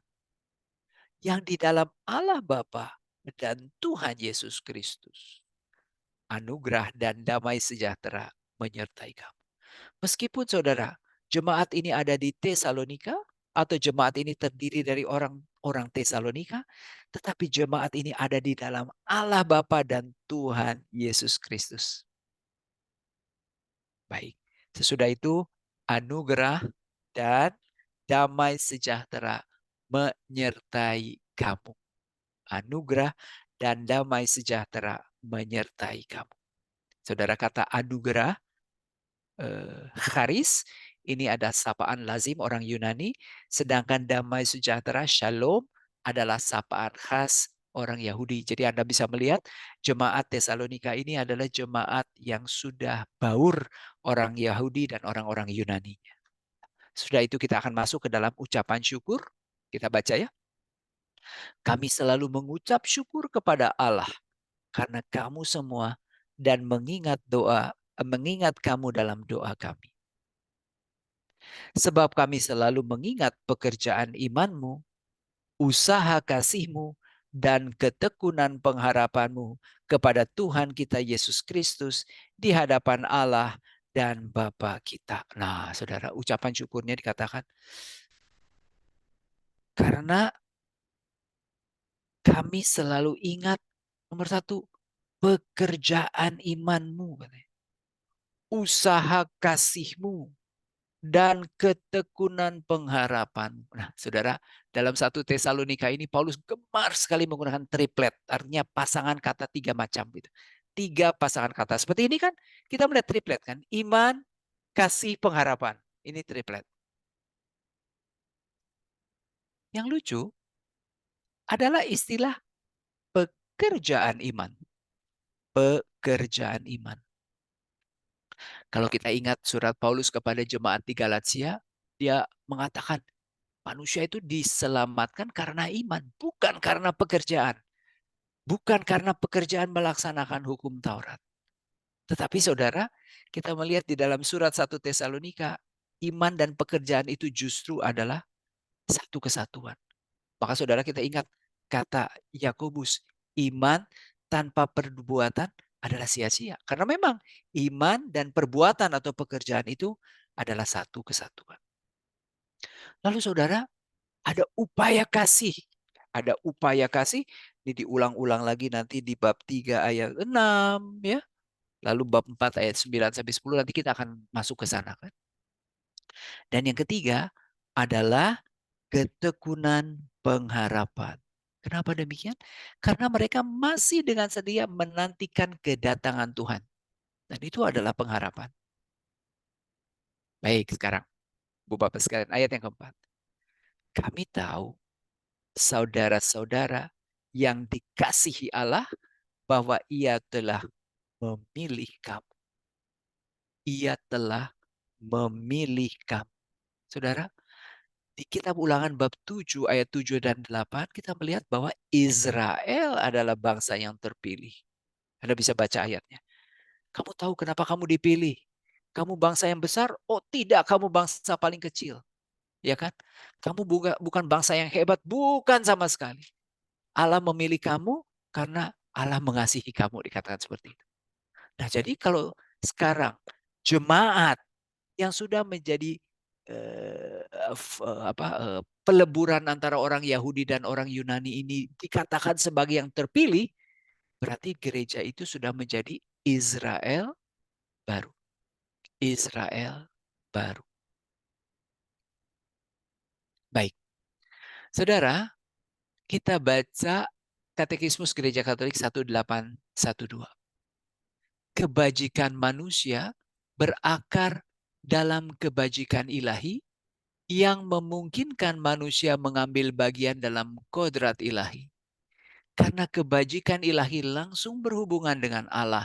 yang di dalam Allah Bapa dan Tuhan Yesus Kristus, anugerah dan damai sejahtera menyertai kamu. Meskipun saudara, jemaat ini ada di Tesalonika atau jemaat ini terdiri dari orang-orang Tesalonika, tetapi jemaat ini ada di dalam Allah Bapa dan Tuhan Yesus Kristus. Baik, sesudah itu anugerah dan damai sejahtera menyertai kamu. anugerah dan damai sejahtera menyertai kamu. Saudara, kata anugerah, charis, ini ada sapaan lazim orang Yunani, sedangkan damai sejahtera, shalom, adalah sapaan khas orang Yahudi. Jadi Anda bisa melihat jemaat Tesalonika ini adalah jemaat yang sudah baur orang Yahudi dan orang-orang Yunani. Sudah itu kita akan masuk ke dalam ucapan syukur. Kita baca ya. Kami selalu mengucap syukur kepada Allah karena kamu semua dan mengingat kamu dalam doa kami. Sebab kami selalu mengingat pekerjaan imanmu, usaha kasihmu, dan ketekunan pengharapanmu kepada Tuhan kita Yesus Kristus di hadapan Allah dan Bapa kita. Nah, saudara, ucapan syukurnya dikatakan, karena kami selalu ingat, nomor satu, pekerjaan imanmu, usaha kasihmu, dan ketekunan pengharapan. Nah, saudara, dalam 1 Tesalonika ini Paulus gemar sekali menggunakan triplet, artinya pasangan kata 3 macam gitu. 3 pasangan kata. Seperti ini kan kita melihat triplet kan, iman, kasih, pengharapan. Ini triplet. Yang lucu adalah istilah pekerjaan iman. Pekerjaan iman. Kalau kita ingat surat Paulus kepada jemaat di Galatia, dia mengatakan manusia itu diselamatkan karena iman, bukan karena pekerjaan. Bukan karena pekerjaan melaksanakan hukum Taurat. Tetapi saudara, kita melihat di dalam surat 1 Tesalonika, iman dan pekerjaan itu justru adalah satu kesatuan. Maka saudara kita ingat kata Yakobus, iman tanpa perbuatan adalah sia-sia. Karena memang iman dan perbuatan atau pekerjaan itu adalah satu kesatuan. Lalu saudara, ada upaya kasih. Ada upaya kasih, ini diulang-ulang lagi nanti di bab 3 ayat 6 ya. Lalu bab 4 ayat 9 sampai 10 nanti kita akan masuk ke sana kan. Dan yang ketiga adalah ketekunan pengharapan. Kenapa demikian? Karena mereka masih dengan sedia menantikan kedatangan Tuhan. Dan itu adalah pengharapan. Baik, sekarang Bu Bapak sekalian, ayat yang keempat. Kami tahu saudara-saudara yang dikasihi Allah bahwa Ia telah memilih kamu. Ia telah memilih kamu. Saudara, di kitab Ulangan bab 7 ayat 7 dan 8 kita melihat bahwa Israel adalah bangsa yang terpilih. Anda bisa baca ayatnya. Kamu tahu kenapa kamu dipilih? Kamu bangsa yang besar? Oh tidak, kamu bangsa paling kecil. Ya kan? Kamu bukan bangsa yang hebat, bukan sama sekali. Allah memilih kamu karena Allah mengasihi kamu, dikatakan seperti itu. Nah, jadi kalau sekarang jemaat yang sudah menjadi peleburan antara orang Yahudi dan orang Yunani ini dikatakan sebagai yang terpilih, berarti gereja itu sudah menjadi Israel baru. Israel baru. Baik. Saudara, kita baca Katekismus Gereja Katolik 1812. Kebajikan manusia berakar dalam kebajikan ilahi yang memungkinkan manusia mengambil bagian dalam kodrat ilahi. Karena kebajikan ilahi langsung berhubungan dengan Allah,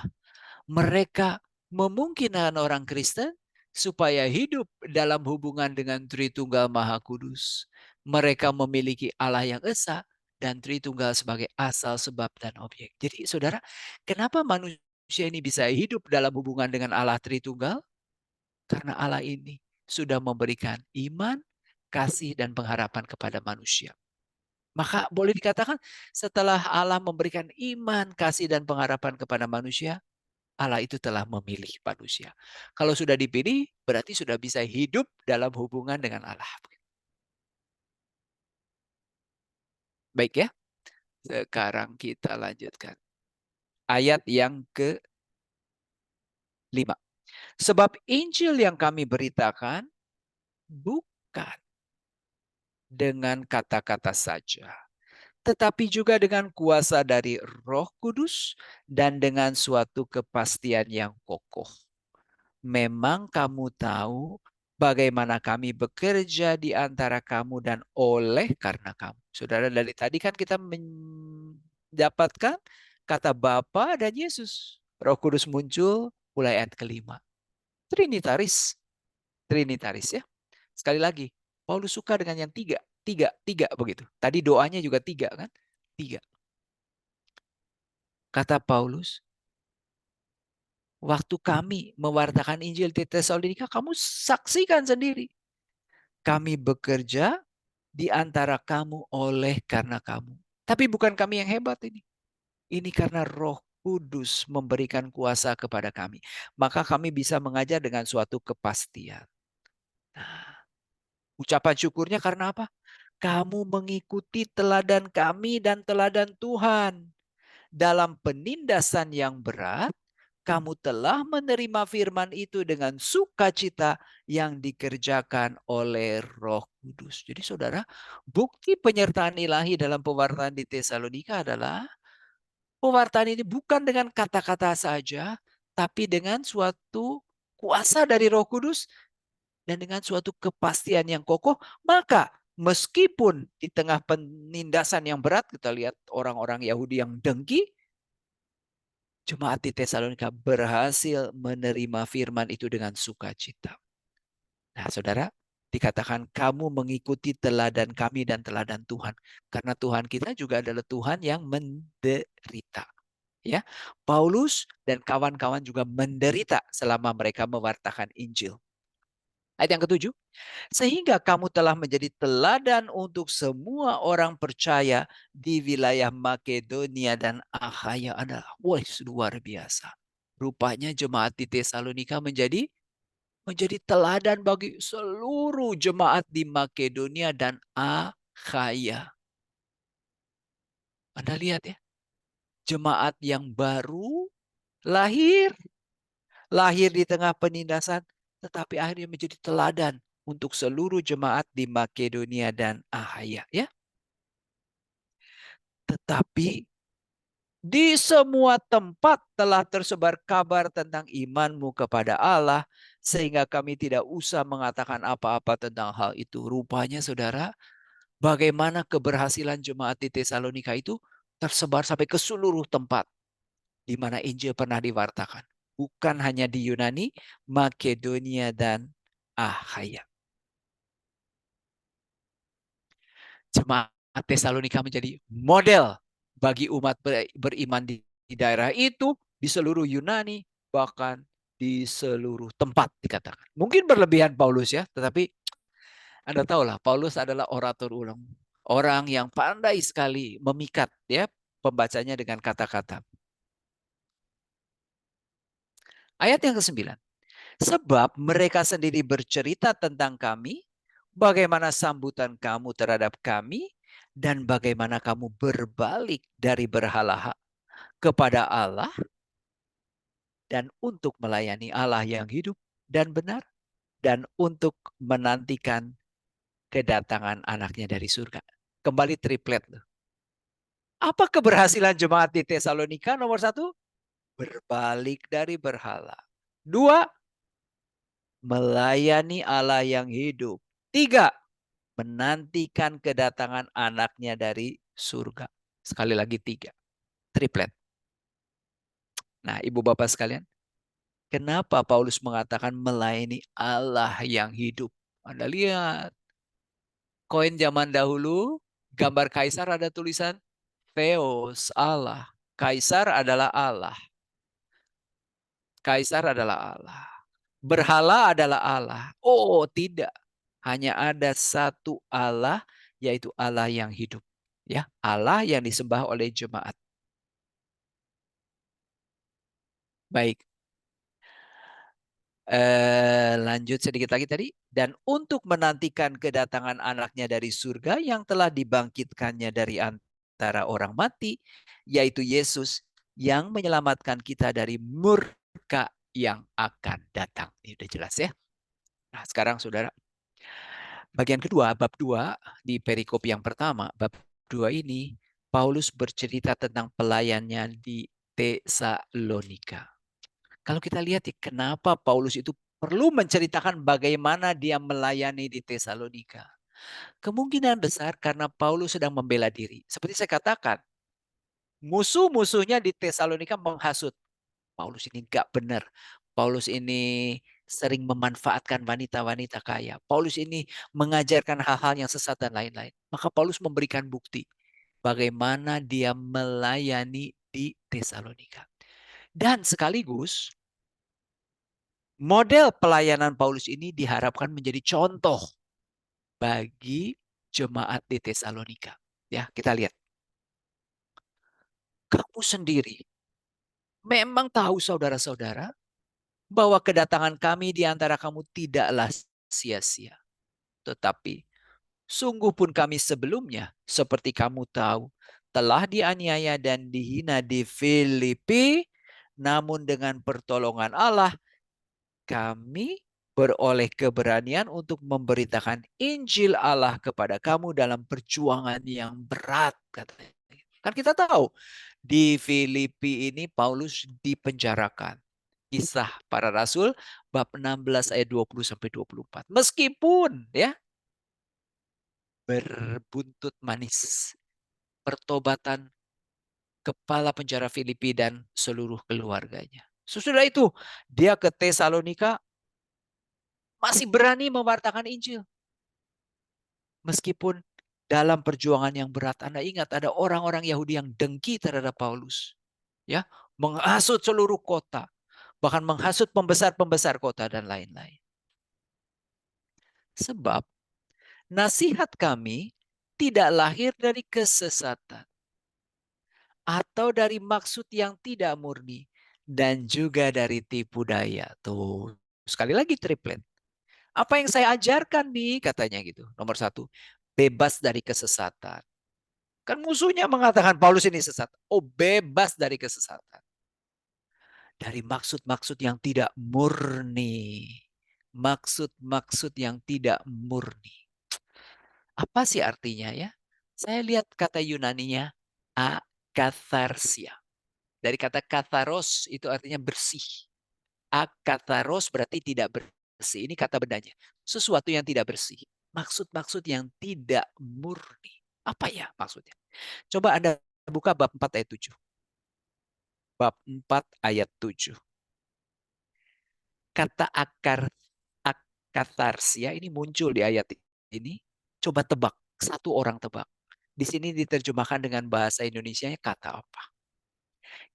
mereka memungkinkan orang Kristen supaya hidup dalam hubungan dengan Tritunggal Maha Kudus. Mereka memiliki Allah yang esa dan Tritunggal sebagai asal, sebab, dan objek. Jadi saudara, kenapa manusia ini bisa hidup dalam hubungan dengan Allah Tritunggal? Karena Allah ini sudah memberikan iman, kasih, dan pengharapan kepada manusia. Maka boleh dikatakan setelah Allah memberikan iman, kasih, dan pengharapan kepada manusia, Allah itu telah memilih manusia. Kalau sudah dipilih, berarti sudah bisa hidup dalam hubungan dengan Allah. Baik ya, sekarang kita lanjutkan. Ayat yang ke-5. Sebab Injil yang kami beritakan bukan dengan kata-kata saja, tetapi juga dengan kuasa dari Roh Kudus dan dengan suatu kepastian yang kokoh. Memang kamu tahu bagaimana kami bekerja di antara kamu dan oleh karena kamu. Saudara, dari tadi kan kita mendapatkan kata Bapa dan Yesus. Roh Kudus muncul mulai ayat kelima. Trinitaris. Trinitaris ya. Sekali lagi, Paulus suka dengan yang tiga. Tiga begitu. Tadi doanya juga tiga kan? Tiga. Kata Paulus, waktu kami mewartakan Injil di Tesalonika, kamu saksikan sendiri. Kami bekerja di antara kamu oleh karena kamu. Tapi bukan kami yang hebat ini. Ini karena Roh Kudus memberikan kuasa kepada kami. Maka kami bisa mengajar dengan suatu kepastian. Nah, ucapan syukurnya karena apa? Kamu mengikuti teladan kami dan teladan Tuhan. Dalam penindasan yang berat, kamu telah menerima firman itu dengan sukacita yang dikerjakan oleh Roh Kudus. Jadi saudara, bukti penyertaan ilahi dalam pewartaan di Tesalonika adalah pewartaan ini bukan dengan kata-kata saja, tapi dengan suatu kuasa dari Roh Kudus dan dengan suatu kepastian yang kokoh. Maka meskipun di tengah penindasan yang berat, kita lihat orang-orang Yahudi yang dengki, jemaat di Tesalonika berhasil menerima firman itu dengan sukacita. Nah, saudara, dikatakan kamu mengikuti teladan kami dan teladan Tuhan. Karena Tuhan kita juga adalah Tuhan yang menderita. Ya, Paulus dan kawan-kawan juga menderita selama mereka mewartakan Injil. Ayat yang ketujuh, sehingga kamu telah menjadi teladan untuk semua orang percaya di wilayah Makedonia dan Akhaya adalah luar biasa. Rupanya jemaat di Tesalonika menjadi teladan bagi seluruh jemaat di Makedonia dan Akhaya. Anda lihat ya, jemaat yang baru lahir di tengah penindasan, tetapi akhirnya menjadi teladan untuk seluruh jemaat di Makedonia dan Akhaya ya. Tetapi di semua tempat telah tersebar kabar tentang imanmu kepada Allah, sehingga kami tidak usah mengatakan apa-apa tentang hal itu. Rupanya saudara, bagaimana keberhasilan jemaat di Tesalonika itu tersebar sampai ke seluruh tempat di mana Injil pernah diwartakan. Bukan hanya di Yunani, Makedonia, dan Akhaya. Jemaat Tesalonika menjadi model bagi umat beriman di daerah itu, di seluruh Yunani, bahkan di seluruh tempat dikatakan. Mungkin berlebihan Paulus ya, tetapi Anda tahulah Paulus adalah orator ulang. Orang yang pandai sekali memikat ya pembacanya dengan kata-kata. Ayat yang ke-9. Sebab mereka sendiri bercerita tentang kami, bagaimana sambutan kamu terhadap kami, dan bagaimana kamu berbalik dari berhala kepada Allah, dan untuk melayani Allah yang hidup dan benar, dan untuk menantikan kedatangan anaknya dari surga. Kembali triplet. Apa keberhasilan jemaat di Tesalonika? Nomor satu, berbalik dari berhala. Dua, melayani Allah yang hidup. Tiga, menantikan kedatangan anaknya dari surga. Sekali lagi tiga. Triplet. Nah, ibu bapak sekalian, kenapa Paulus mengatakan melayani Allah yang hidup? Anda lihat, koin zaman dahulu, gambar kaisar ada tulisan Theos, Allah. Kaisar adalah Allah. Kaisar adalah Allah. Berhala adalah Allah. Oh, tidak. Hanya ada satu Allah, yaitu Allah yang hidup. Ya, Allah yang disembah oleh jemaat. Baik. Lanjut sedikit lagi tadi. Dan untuk menantikan kedatangan anaknya dari surga yang telah dibangkitkannya dari antara orang mati, yaitu Yesus yang menyelamatkan kita dari murka yang akan datang. Ini udah jelas ya. Nah, sekarang saudara, bagian kedua, bab 2 di perikop yang pertama, bab 2 ini Paulus bercerita tentang pelayannya di Tesalonika. Kalau kita lihat ya, kenapa Paulus itu perlu menceritakan bagaimana dia melayani di Tesalonika. Kemungkinan besar karena Paulus sedang membela diri. Seperti saya katakan, musuh-musuhnya di Tesalonika menghasut. Paulus ini nggak benar. Paulus ini sering memanfaatkan wanita-wanita kaya. Paulus ini mengajarkan hal-hal yang sesat dan lain-lain. Maka Paulus memberikan bukti bagaimana dia melayani di Tesalonika. Dan sekaligus model pelayanan Paulus ini diharapkan menjadi contoh bagi jemaat di Tesalonika. Ya, kita lihat. Kamu sendiri memang tahu saudara-saudara bahwa kedatangan kami di antara kamu tidaklah sia-sia. Tetapi sungguh pun kami sebelumnya, seperti kamu tahu, telah dianiaya dan dihina di Filipi, namun dengan pertolongan Allah, kami beroleh keberanian untuk memberitakan Injil Allah kepada kamu dalam perjuangan yang berat. Katanya. Kan kita tahu, di Filipi ini Paulus dipenjarakan. Kisah para Rasul bab 16 ayat 20 sampai 24. Meskipun ya berbuntut manis pertobatan kepala penjara Filipi dan seluruh keluarganya. Sesudah itu dia ke Tesalonika masih berani mewartakan Injil. Meskipun dalam perjuangan yang berat, Anda ingat ada orang-orang Yahudi yang dengki terhadap Paulus. Ya, menghasut seluruh kota, bahkan menghasut pembesar-pembesar kota dan lain-lain. Sebab nasihat kami tidak lahir dari kesesatan atau dari maksud yang tidak murni dan juga dari tipu daya. Tuh, sekali lagi triplet. Apa yang saya ajarkan nih katanya gitu. Nomor satu, bebas dari kesesatan. Kan musuhnya mengatakan Paulus ini sesat. Oh, bebas dari kesesatan. Dari maksud-maksud yang tidak murni. Maksud-maksud yang tidak murni. Apa sih artinya ya? Saya lihat kata Yunaninya akatharsia. Dari kata katharos itu artinya bersih. Akatharos berarti tidak bersih. Ini kata bendanya. Sesuatu yang tidak bersih. Maksud-maksud yang tidak murni. Apa ya maksudnya? Coba Anda buka bab 4 ayat 7. Bab 4 ayat 7. Kata akatharsia ini muncul di ayat ini. Coba tebak. Satu orang tebak. Di sini diterjemahkan dengan bahasa Indonesianya kata apa?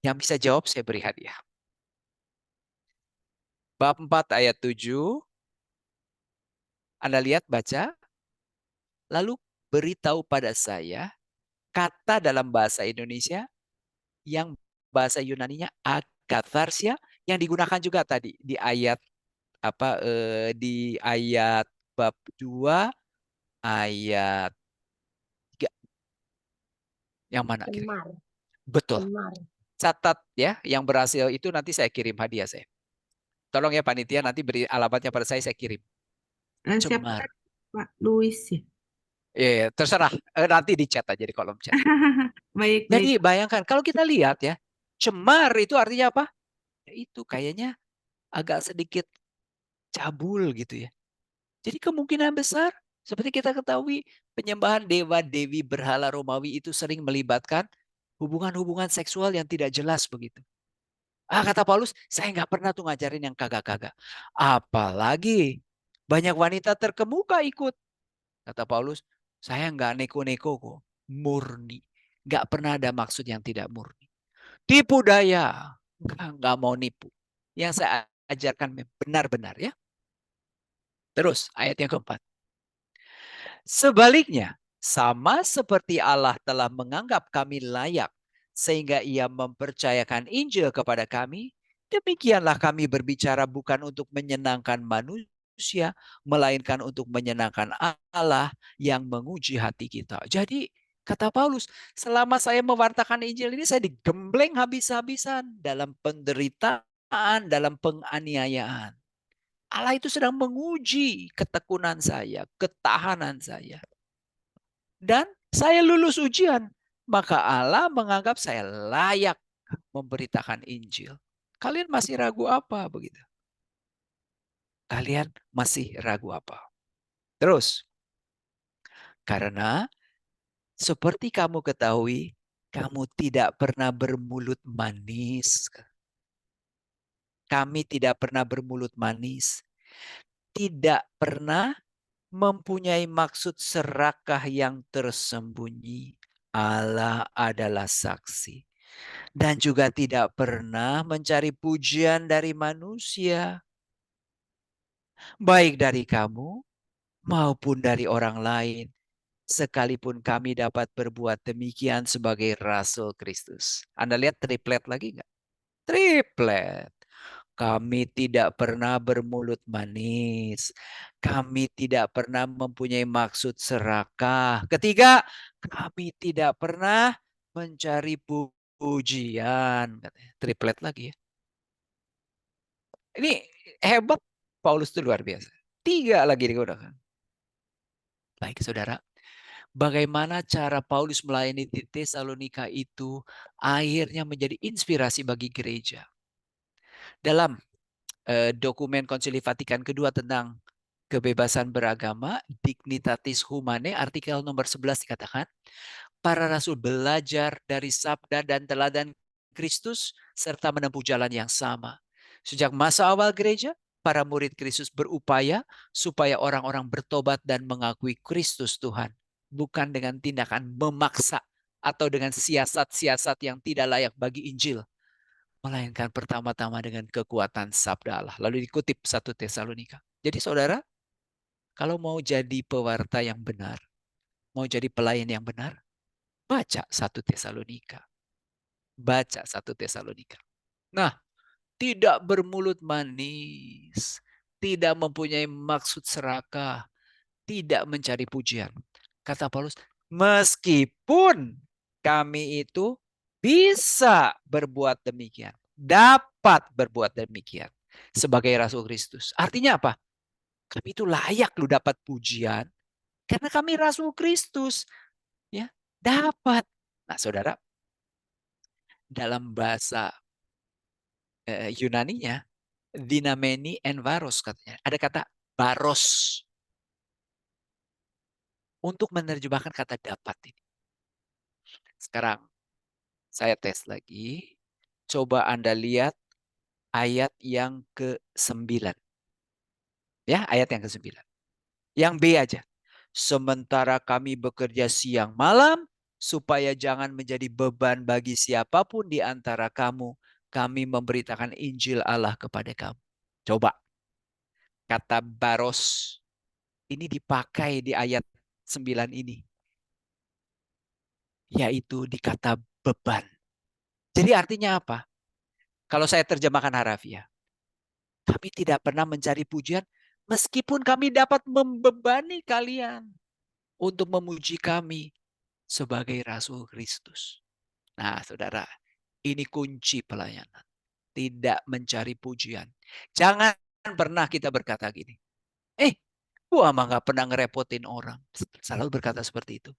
Yang bisa jawab saya beri hadiah. Bab 4 ayat 7. Anda lihat baca. Lalu beritahu pada saya kata dalam bahasa Indonesia yang bahasa Yunaninya akatharsia yang digunakan juga tadi di ayat di ayat bab 2 ayat 3. Yang mana kira-kira? Cemar, Betul. cemar. Catat ya, yang berhasil itu nanti saya kirim hadiah saya. Tolong ya panitia nanti beri alamatnya pada saya kirim. Siapa Cemar. tadi? Pak Louis ya? Ya, terserah. Nanti di chat aja di kolom chat. Baik, baik. Jadi bayangkan kalau kita lihat ya, cemar itu artinya apa? Ya, itu kayaknya agak sedikit cabul gitu ya. Jadi kemungkinan besar seperti kita ketahui penyembahan dewa-dewi berhala Romawi itu sering melibatkan hubungan-hubungan seksual yang tidak jelas begitu. Kata Paulus, saya nggak pernah tuh ngajarin yang kagak-kagak. Apalagi banyak wanita terkemuka ikut. Kata Paulus, saya nggak neko-neko kok. Murni. Nggak pernah ada maksud yang tidak murni. Tipu daya. Nggak mau nipu. Yang saya ajarkan benar-benar ya. Terus ayat yang keempat. Sebaliknya, sama seperti Allah telah menganggap kami layak sehingga ia mempercayakan Injil kepada kami, demikianlah kami berbicara bukan untuk menyenangkan manusia, melainkan untuk menyenangkan Allah yang menguji hati kita. Jadi kata Paulus, selama saya mewartakan Injil ini saya digembleng habis-habisan dalam penderitaan, dalam penganiayaan. Allah itu sedang menguji ketekunan saya, ketahanan saya. Dan saya lulus ujian. maka Allah menganggap saya layak memberitakan Injil. Kalian masih ragu apa begitu? Kalian masih ragu apa? Terus, karena seperti kamu ketahui, kamu tidak pernah bermulut manis. Kami tidak pernah bermulut manis. Tidak pernah mempunyai maksud serakah yang tersembunyi. Allah adalah saksi. Dan juga tidak pernah mencari pujian dari manusia. Baik dari kamu maupun dari orang lain. Sekalipun kami dapat berbuat demikian sebagai Rasul Kristus. Anda lihat triplet lagi nggak? Triplet. Kami tidak pernah bermulut manis. Kami tidak pernah mempunyai maksud serakah. Ketiga, kami tidak pernah mencari pujian. Triplet lagi ya. Ini hebat. Paulus itu luar biasa. Tiga lagi digunakan. Baik saudara, bagaimana cara Paulus melayani di Tesalonika itu akhirnya menjadi inspirasi bagi gereja. Dalam dokumen Konsili Vatikan kedua tentang kebebasan beragama, Dignitatis Humanae, artikel nomor 11 dikatakan, para rasul belajar dari sabda dan teladan Kristus serta menempuh jalan yang sama. Sejak masa awal gereja, para murid Kristus berupaya supaya orang-orang bertobat dan mengakui Kristus Tuhan, bukan dengan tindakan memaksa atau dengan siasat-siasat yang tidak layak bagi Injil, melainkan pertama-tama dengan kekuatan sabda Allah. Lalu dikutip 1 Tesalonika. Jadi saudara, kalau mau jadi pewarta yang benar, mau jadi pelayan yang benar, baca 1 Tesalonika. Baca 1 Tesalonika. Nah, tidak bermulut manis, tidak mempunyai maksud serakah, tidak mencari pujian. Kata Paulus, meskipun kami itu bisa berbuat demikian, dapat berbuat demikian sebagai Rasul Kristus. Artinya apa? Kami itu layak lu dapat pujian karena kami Rasul Kristus, ya. Dapat. Nah, Saudara, dalam bahasa Yunaninya dinameni envaros katanya. Ada kata baros untuk menerjemahkan kata dapat ini. Sekarang saya tes lagi. Coba Anda lihat ayat yang ke-9. Ya, ayat yang ke-9. Yang B aja. Sementara kami bekerja siang malam, supaya jangan menjadi beban bagi siapapun di antara kamu, kami memberitakan Injil Allah kepada kamu. Coba, kata baros ini dipakai di ayat 9 ini. Yaitu di kata beban. Jadi artinya apa? Kalau saya terjemahkan harafiah. Kami tidak pernah mencari pujian meskipun kami dapat membebani kalian untuk memuji kami sebagai Rasul Kristus. Nah, saudara, ini kunci pelayanan. Tidak mencari pujian. Jangan pernah kita berkata gini. Gua mah gak pernah ngerepotin orang. Selalu berkata seperti itu.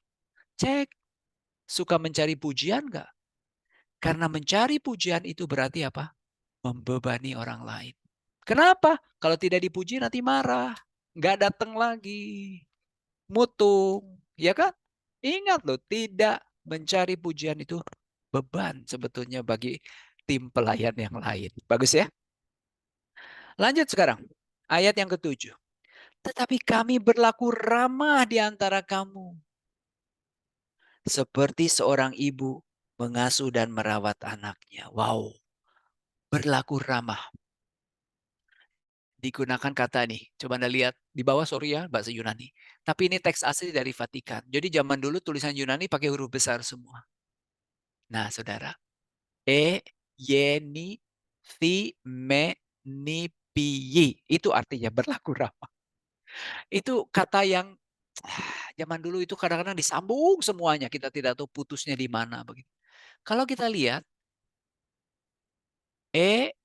Cek, suka mencari pujian gak? Karena mencari pujian itu berarti apa? Membebani orang lain. Kenapa? Kalau tidak dipuji nanti marah. Nggak datang lagi. Mutung. Ya kan? Ingat loh, tidak mencari pujian itu beban sebetulnya bagi tim pelayan yang lain. Bagus ya? Lanjut sekarang. Ayat yang ketujuh. Tetapi kami berlaku ramah di antara kamu. Seperti seorang ibu mengasuh dan merawat anaknya. Wow. Berlaku ramah. Digunakan kata nih. Coba Anda lihat di bawah, sorry ya, bahasa Yunani. Tapi ini teks asli dari Vatikan. Jadi zaman dulu tulisan Yunani pakai huruf besar semua. Nah, saudara. Yeni, fi, me, ni, pi. Itu artinya berlaku ramah. Itu kata yang zaman dulu itu kadang-kadang disambung semuanya. Kita tidak tahu putusnya di mana. Begitu. Kalau kita lihat,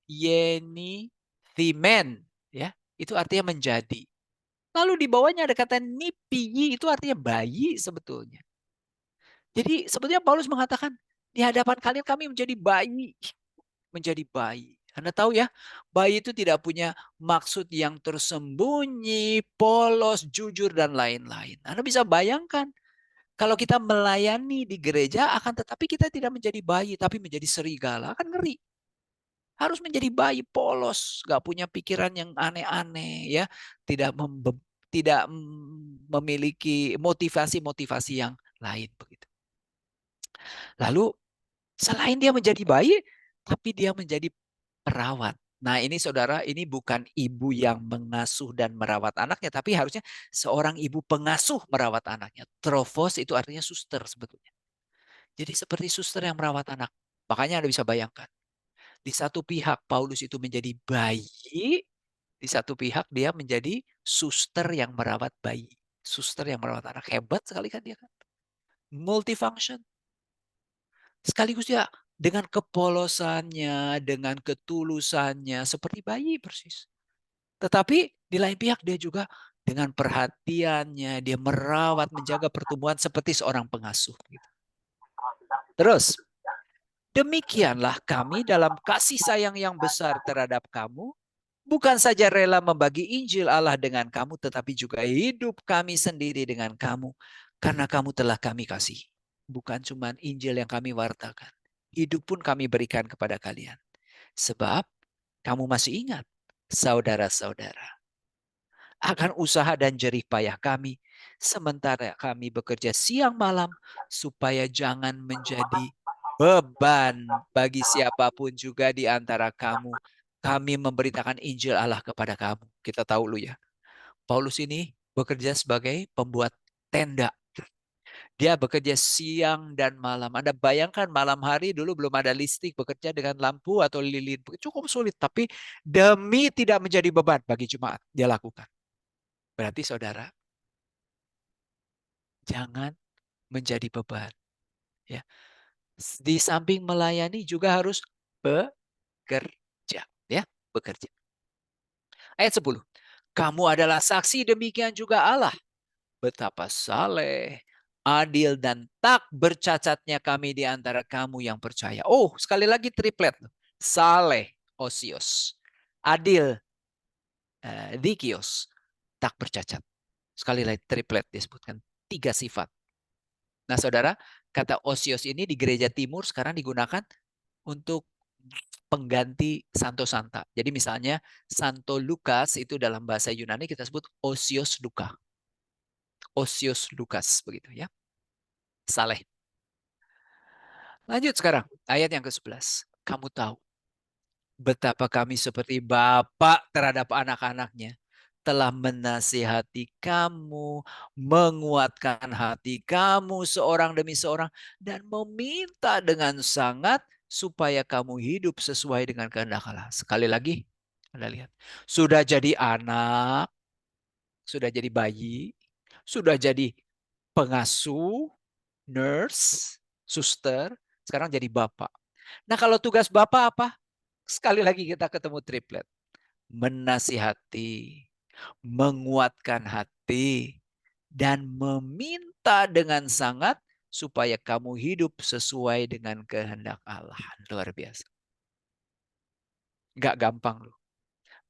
yeni, thimen. Ya, itu artinya menjadi. Lalu di bawahnya ada kata nipiyi, itu artinya bayi sebetulnya. Jadi sebetulnya Paulus mengatakan, di hadapan kalian kami menjadi bayi. Menjadi bayi. Anda tahu ya, bayi itu tidak punya maksud yang tersembunyi, polos, jujur, dan lain-lain. Anda bisa bayangkan, kalau kita melayani di gereja, akan tetapi kita tidak menjadi bayi, tapi menjadi serigala. Akan ngeri. Harus menjadi bayi polos, gak punya pikiran yang aneh-aneh, ya, tidak memiliki motivasi-motivasi yang lain begitu. Lalu selain dia menjadi bayi, tapi dia menjadi perawat. Nah ini saudara, ini bukan ibu yang mengasuh dan merawat anaknya, tapi harusnya seorang ibu pengasuh merawat anaknya. Tropos itu artinya suster sebetulnya. Jadi seperti suster yang merawat anak. Makanya Anda bisa bayangkan. Di satu pihak Paulus itu menjadi bayi, di satu pihak dia menjadi suster yang merawat bayi. Suster yang merawat anak. Hebat sekali kan dia kan. Multifunction. Sekaligus dia dengan kepolosannya, dengan ketulusannya, seperti bayi persis. Tetapi di lain pihak dia juga dengan perhatiannya, dia merawat, menjaga pertumbuhan seperti seorang pengasuh. Terus, demikianlah kami dalam kasih sayang yang besar terhadap kamu, bukan saja rela membagi Injil Allah dengan kamu, tetapi juga hidup kami sendiri dengan kamu, karena kamu telah kami kasih. Bukan cuma Injil yang kami wartakan, hidup pun kami berikan kepada kalian. Sebab kamu masih ingat, saudara-saudara, akan usaha dan jerih payah kami, sementara kami bekerja siang malam, supaya jangan menjadi beban bagi siapapun juga di antara kamu. Kami memberitakan Injil Allah kepada kamu. Kita tahu lu ya, Paulus ini bekerja sebagai pembuat tenda. Dia bekerja siang dan malam. Anda bayangkan malam hari dulu belum ada listrik, bekerja dengan lampu atau lilin. Cukup sulit, tapi demi tidak menjadi beban bagi jemaat, dia lakukan. Berarti saudara, jangan menjadi beban. Ya. Di samping melayani juga harus bekerja. Ya, bekerja. Ayat 10. Kamu adalah saksi, demikian juga Allah. Betapa saleh, adil, dan tak bercacatnya kami di antara kamu yang percaya. Oh, sekali lagi triplet. Saleh, osios. Adil, dikios. Tak bercacat. Sekali lagi triplet disebutkan. 3 sifat. Nah saudara, kata osios ini di gereja timur sekarang digunakan untuk pengganti Santo Santa. Jadi misalnya Santo Lukas itu dalam bahasa Yunani kita sebut osios Luka. Osios Lukas begitu ya. Saleh. Lanjut sekarang, ayat yang ke-11. Kamu tahu betapa kami seperti bapak terhadap anak-anaknya, telah menasihati kamu, menguatkan hati kamu seorang demi seorang, dan meminta dengan sangat supaya kamu hidup sesuai dengan kehendak Allah. Sekali lagi, Anda lihat. Sudah jadi anak, sudah jadi bayi, sudah jadi pengasuh, nurse, suster, sekarang jadi bapak. Nah kalau tugas bapak apa? Sekali lagi kita ketemu triplet. Menasihati, menguatkan hati, dan meminta dengan sangat supaya kamu hidup sesuai dengan kehendak Allah. Luar biasa. Gak gampang loh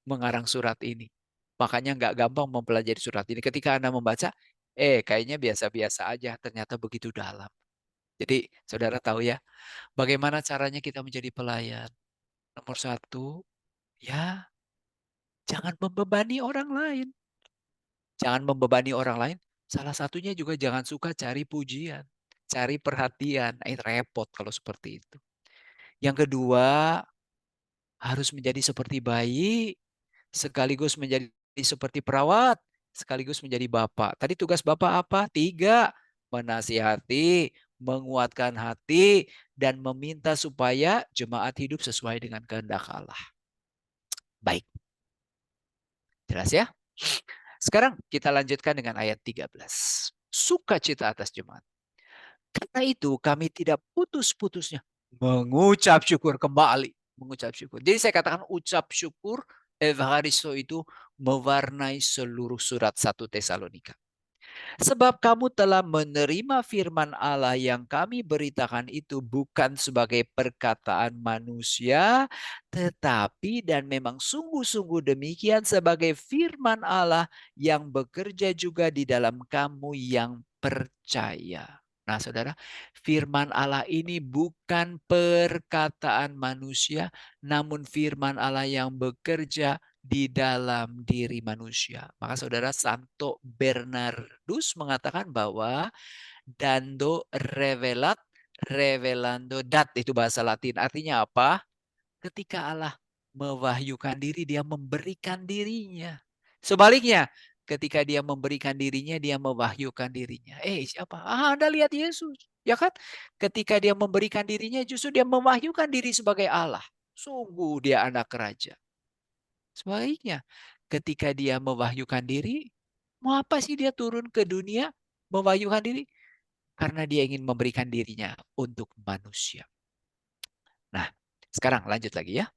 mengarang surat ini. Makanya gak gampang mempelajari surat ini. Ketika Anda membaca, kayaknya biasa-biasa aja. Ternyata begitu dalam. Jadi saudara tahu ya, bagaimana caranya kita menjadi pelayan. Nomor satu, ya jangan membebani orang lain. Jangan membebani orang lain. Salah satunya juga jangan suka cari pujian, cari perhatian. Repot kalau seperti itu. Yang kedua, harus menjadi seperti bayi, sekaligus menjadi seperti perawat, sekaligus menjadi bapak. Tadi tugas bapak apa? 3, menasihati, menguatkan hati, dan meminta supaya jemaat hidup sesuai dengan kehendak Allah. Baik. Jelas ya? Sekarang kita lanjutkan dengan ayat 13. Sukacita atas jemaat. Karena itu kami tidak putus-putusnya mengucap syukur kembali. Mengucap syukur. Jadi saya katakan ucap syukur, Evharisto itu mewarnai seluruh surat 1 Tesalonika. Sebab kamu telah menerima firman Allah yang kami beritakan itu bukan sebagai perkataan manusia, tetapi dan memang sungguh-sungguh demikian sebagai firman Allah yang bekerja juga di dalam kamu yang percaya. Nah, saudara, firman Allah ini bukan perkataan manusia, namun firman Allah yang bekerja di dalam diri manusia. Maka saudara, Santo Bernardus mengatakan bahwa dando revelat revelando dat, itu bahasa Latin. Artinya apa? Ketika Allah mewahyukan diri, dia memberikan dirinya. Sebaliknya, ketika dia memberikan dirinya, dia mewahyukan dirinya. Siapa? Anda lihat Yesus. Ya kan? Ketika dia memberikan dirinya, justru dia mewahyukan diri sebagai Allah. Sungguh dia anak raja. Sebaliknya, ketika dia mewahyukan diri, mau apa sih dia turun ke dunia mewahyukan diri? Karena dia ingin memberikan dirinya untuk manusia. Nah, sekarang lanjut lagi ya.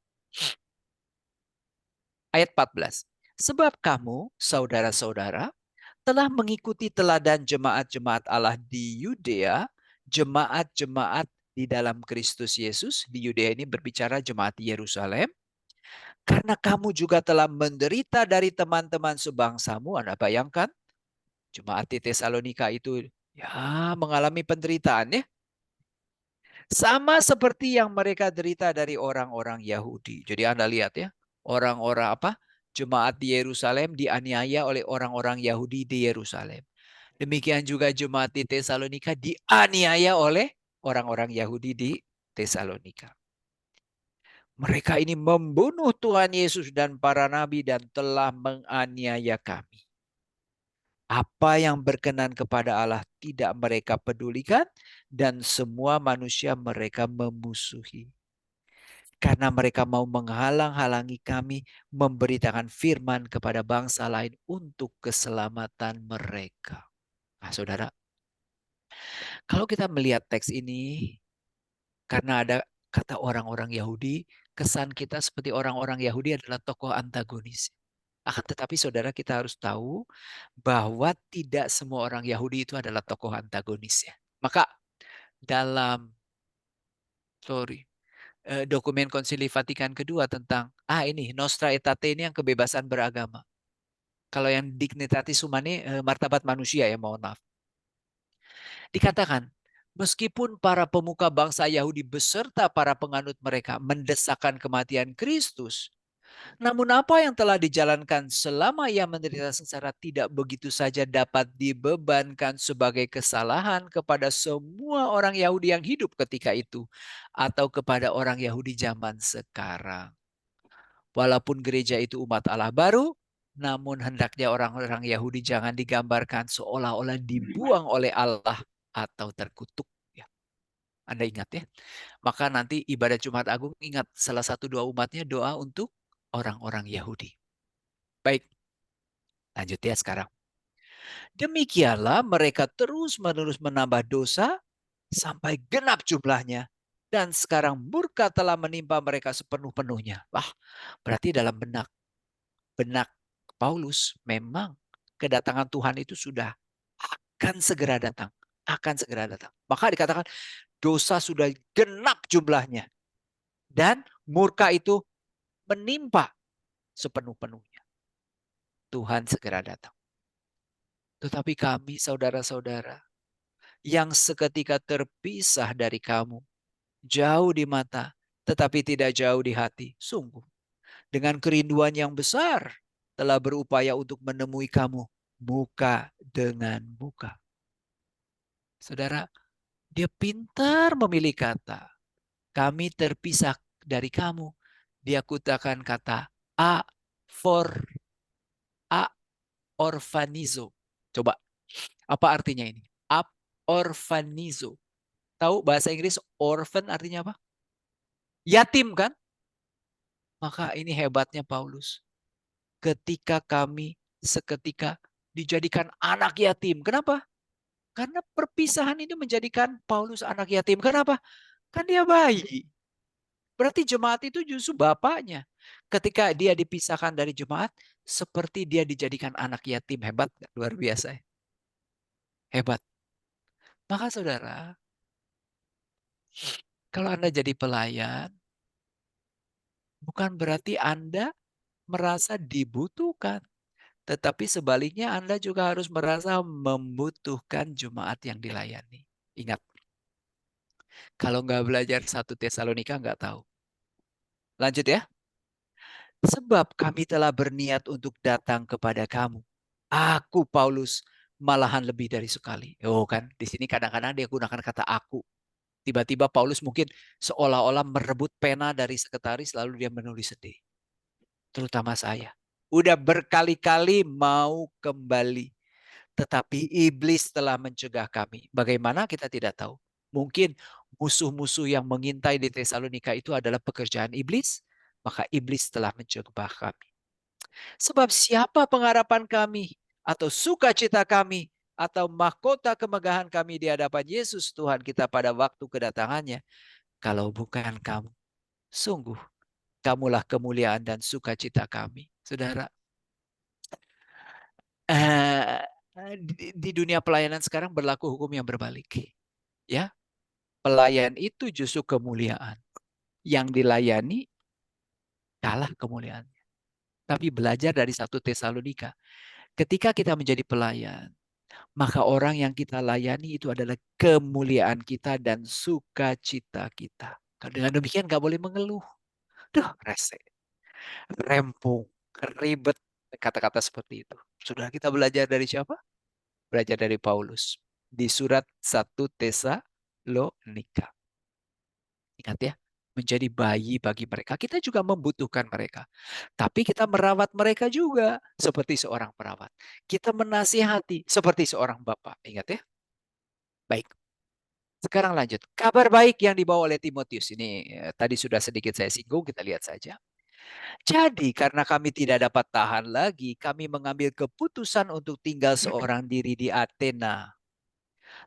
Ayat 14. Sebab kamu, saudara-saudara, telah mengikuti teladan jemaat-jemaat Allah di Yudea, jemaat-jemaat di dalam Kristus Yesus. Di Yudea ini berbicara jemaat di Yerusalem. Karena kamu juga telah menderita dari teman-teman sebangsamu. Anda bayangkan, jemaat di Tesalonika itu ya mengalami penderitaan ya. Sama seperti yang mereka derita dari orang-orang Yahudi. Jadi Anda lihat ya, orang-orang apa? Jemaat di Yerusalem dianiaya oleh orang-orang Yahudi di Yerusalem. Demikian juga jemaat di Tesalonika dianiaya oleh orang-orang Yahudi di Tesalonika. Mereka ini membunuh Tuhan Yesus dan para nabi dan telah menganiaya kami. Apa yang berkenan kepada Allah tidak mereka pedulikan, dan semua manusia mereka memusuhi. Karena mereka mau menghalang-halangi kami memberitakan firman kepada bangsa lain untuk keselamatan mereka. Nah, saudara, kalau kita melihat teks ini, karena ada kata orang-orang Yahudi, kesan kita seperti orang-orang Yahudi adalah tokoh antagonis. Akan tetapi saudara, kita harus tahu bahwa tidak semua orang Yahudi itu adalah tokoh antagonis ya. Maka dalam dokumen Konsili Vatikan kedua tentang ini Nostra Aetate ini yang kebebasan beragama. Kalau yang Dignitatis Humanae martabat manusia ya, mohon maaf. Dikatakan meskipun para pemuka bangsa Yahudi beserta para penganut mereka mendesakkan kematian Kristus, namun apa yang telah dijalankan selama ia menderita sengsara tidak begitu saja dapat dibebankan sebagai kesalahan kepada semua orang Yahudi yang hidup ketika itu atau kepada orang Yahudi zaman sekarang. Walaupun gereja itu umat Allah baru, namun hendaknya orang-orang Yahudi jangan digambarkan seolah-olah dibuang oleh Allah atau terkutuk. Ya. Anda ingat ya? Maka nanti ibadah Jumat Agung ingat salah satu doa umatnya doa untuk orang-orang Yahudi. Baik, lanjut ya sekarang. Demikianlah mereka terus-menerus menambah dosa sampai genap jumlahnya. Dan sekarang murka telah menimpa mereka sepenuh-penuhnya. Wah, berarti dalam benak Paulus memang kedatangan Tuhan itu sudah akan segera datang. Akan segera datang. Maka dikatakan dosa sudah genap jumlahnya. Dan murka itu menimpa sepenuh-penuhnya. Tuhan segera datang. Tetapi kami saudara-saudara yang seketika terpisah dari kamu, jauh di mata, tetapi tidak jauh di hati, sungguh. Dengan kerinduan yang besar, telah berupaya untuk menemui kamu, muka dengan muka. Saudara, dia pintar memilih kata. Kami terpisah dari kamu. Dia kutakan kata a for a orfanizo. Coba, apa artinya ini? A orfanizo. Tahu bahasa Inggris orphan artinya apa? Yatim kan? Maka ini hebatnya Paulus. Ketika kami seketika dijadikan anak yatim. Kenapa? Karena perpisahan ini menjadikan Paulus anak yatim. Kenapa? Kan dia bayi. Berarti jemaat itu justru bapaknya. Ketika dia dipisahkan dari jemaat, seperti dia dijadikan anak yatim. Hebat, luar biasa. Hebat. Maka saudara, kalau Anda jadi pelayan, bukan berarti Anda merasa dibutuhkan. Tetapi sebaliknya Anda juga harus merasa membutuhkan jemaat yang dilayani. Ingat, kalau nggak belajar 1 Tesalonika nggak tahu. Lanjut ya. Sebab kami telah berniat untuk datang kepada kamu. Aku Paulus malahan lebih dari sekali. Oh kan, di sini kadang-kadang dia gunakan kata aku. Tiba-tiba Paulus mungkin seolah-olah merebut pena dari sekretaris lalu dia menulis sendiri. Terutama saya. Udah berkali-kali mau kembali. Tetapi iblis telah mencegah kami. Bagaimana kita tidak tahu. Mungkin musuh-musuh yang mengintai di Tesalonika itu adalah pekerjaan iblis. Maka iblis telah mencegah kami. Sebab siapa pengharapan kami atau sukacita kami atau mahkota kemegahan kami di hadapan Yesus Tuhan kita pada waktu kedatangannya. Kalau bukan kamu, sungguh kamulah kemuliaan dan sukacita kami. Saudara, eh, di dunia pelayanan sekarang berlaku hukum yang berbalik. Ya, pelayan itu justru kemuliaan. Yang dilayani kalah kemuliaannya. Tapi belajar dari 1 Tesalonika. Ketika kita menjadi pelayan, maka orang yang kita layani itu adalah kemuliaan kita dan sukacita kita. Dengan demikian gak boleh mengeluh. Duh, rese, rempung, ribet. Kata-kata seperti itu. Sudah kita belajar dari siapa? Belajar dari Paulus. Di surat 1 Tesalonika. Ingat ya, menjadi bayi bagi mereka. Kita juga membutuhkan mereka. Tapi kita merawat mereka juga seperti seorang perawat. Kita menasihati seperti seorang bapak. Ingat ya? Baik. Sekarang lanjut. Kabar baik yang dibawa oleh Timotius. Ini tadi sudah sedikit saya singgung, kita lihat saja. Jadi karena kami tidak dapat tahan lagi, kami mengambil keputusan untuk tinggal seorang diri di Athena.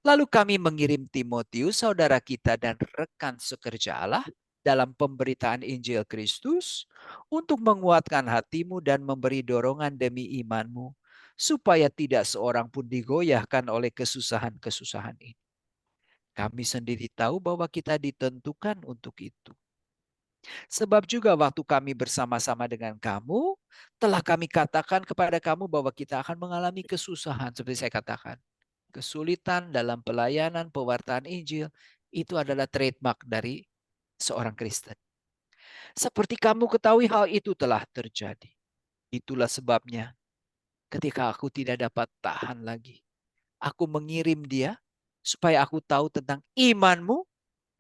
Lalu kami mengirim Timotius, saudara kita dan rekan sekerja Allah, dalam pemberitaan Injil Kristus, untuk menguatkan hatimu dan memberi dorongan demi imanmu, supaya tidak seorang pun digoyahkan oleh kesusahan-kesusahan ini. Kami sendiri tahu bahwa kita ditentukan untuk itu. Sebab juga waktu kami bersama-sama dengan kamu, telah kami katakan kepada kamu bahwa kita akan mengalami kesusahan, seperti saya katakan. Kesulitan dalam pelayanan pewartaan Injil, itu adalah trademark dari seorang Kristen. Seperti kamu ketahui hal itu telah terjadi. Itulah sebabnya ketika aku tidak dapat tahan lagi, aku mengirim dia supaya aku tahu tentang imanmu.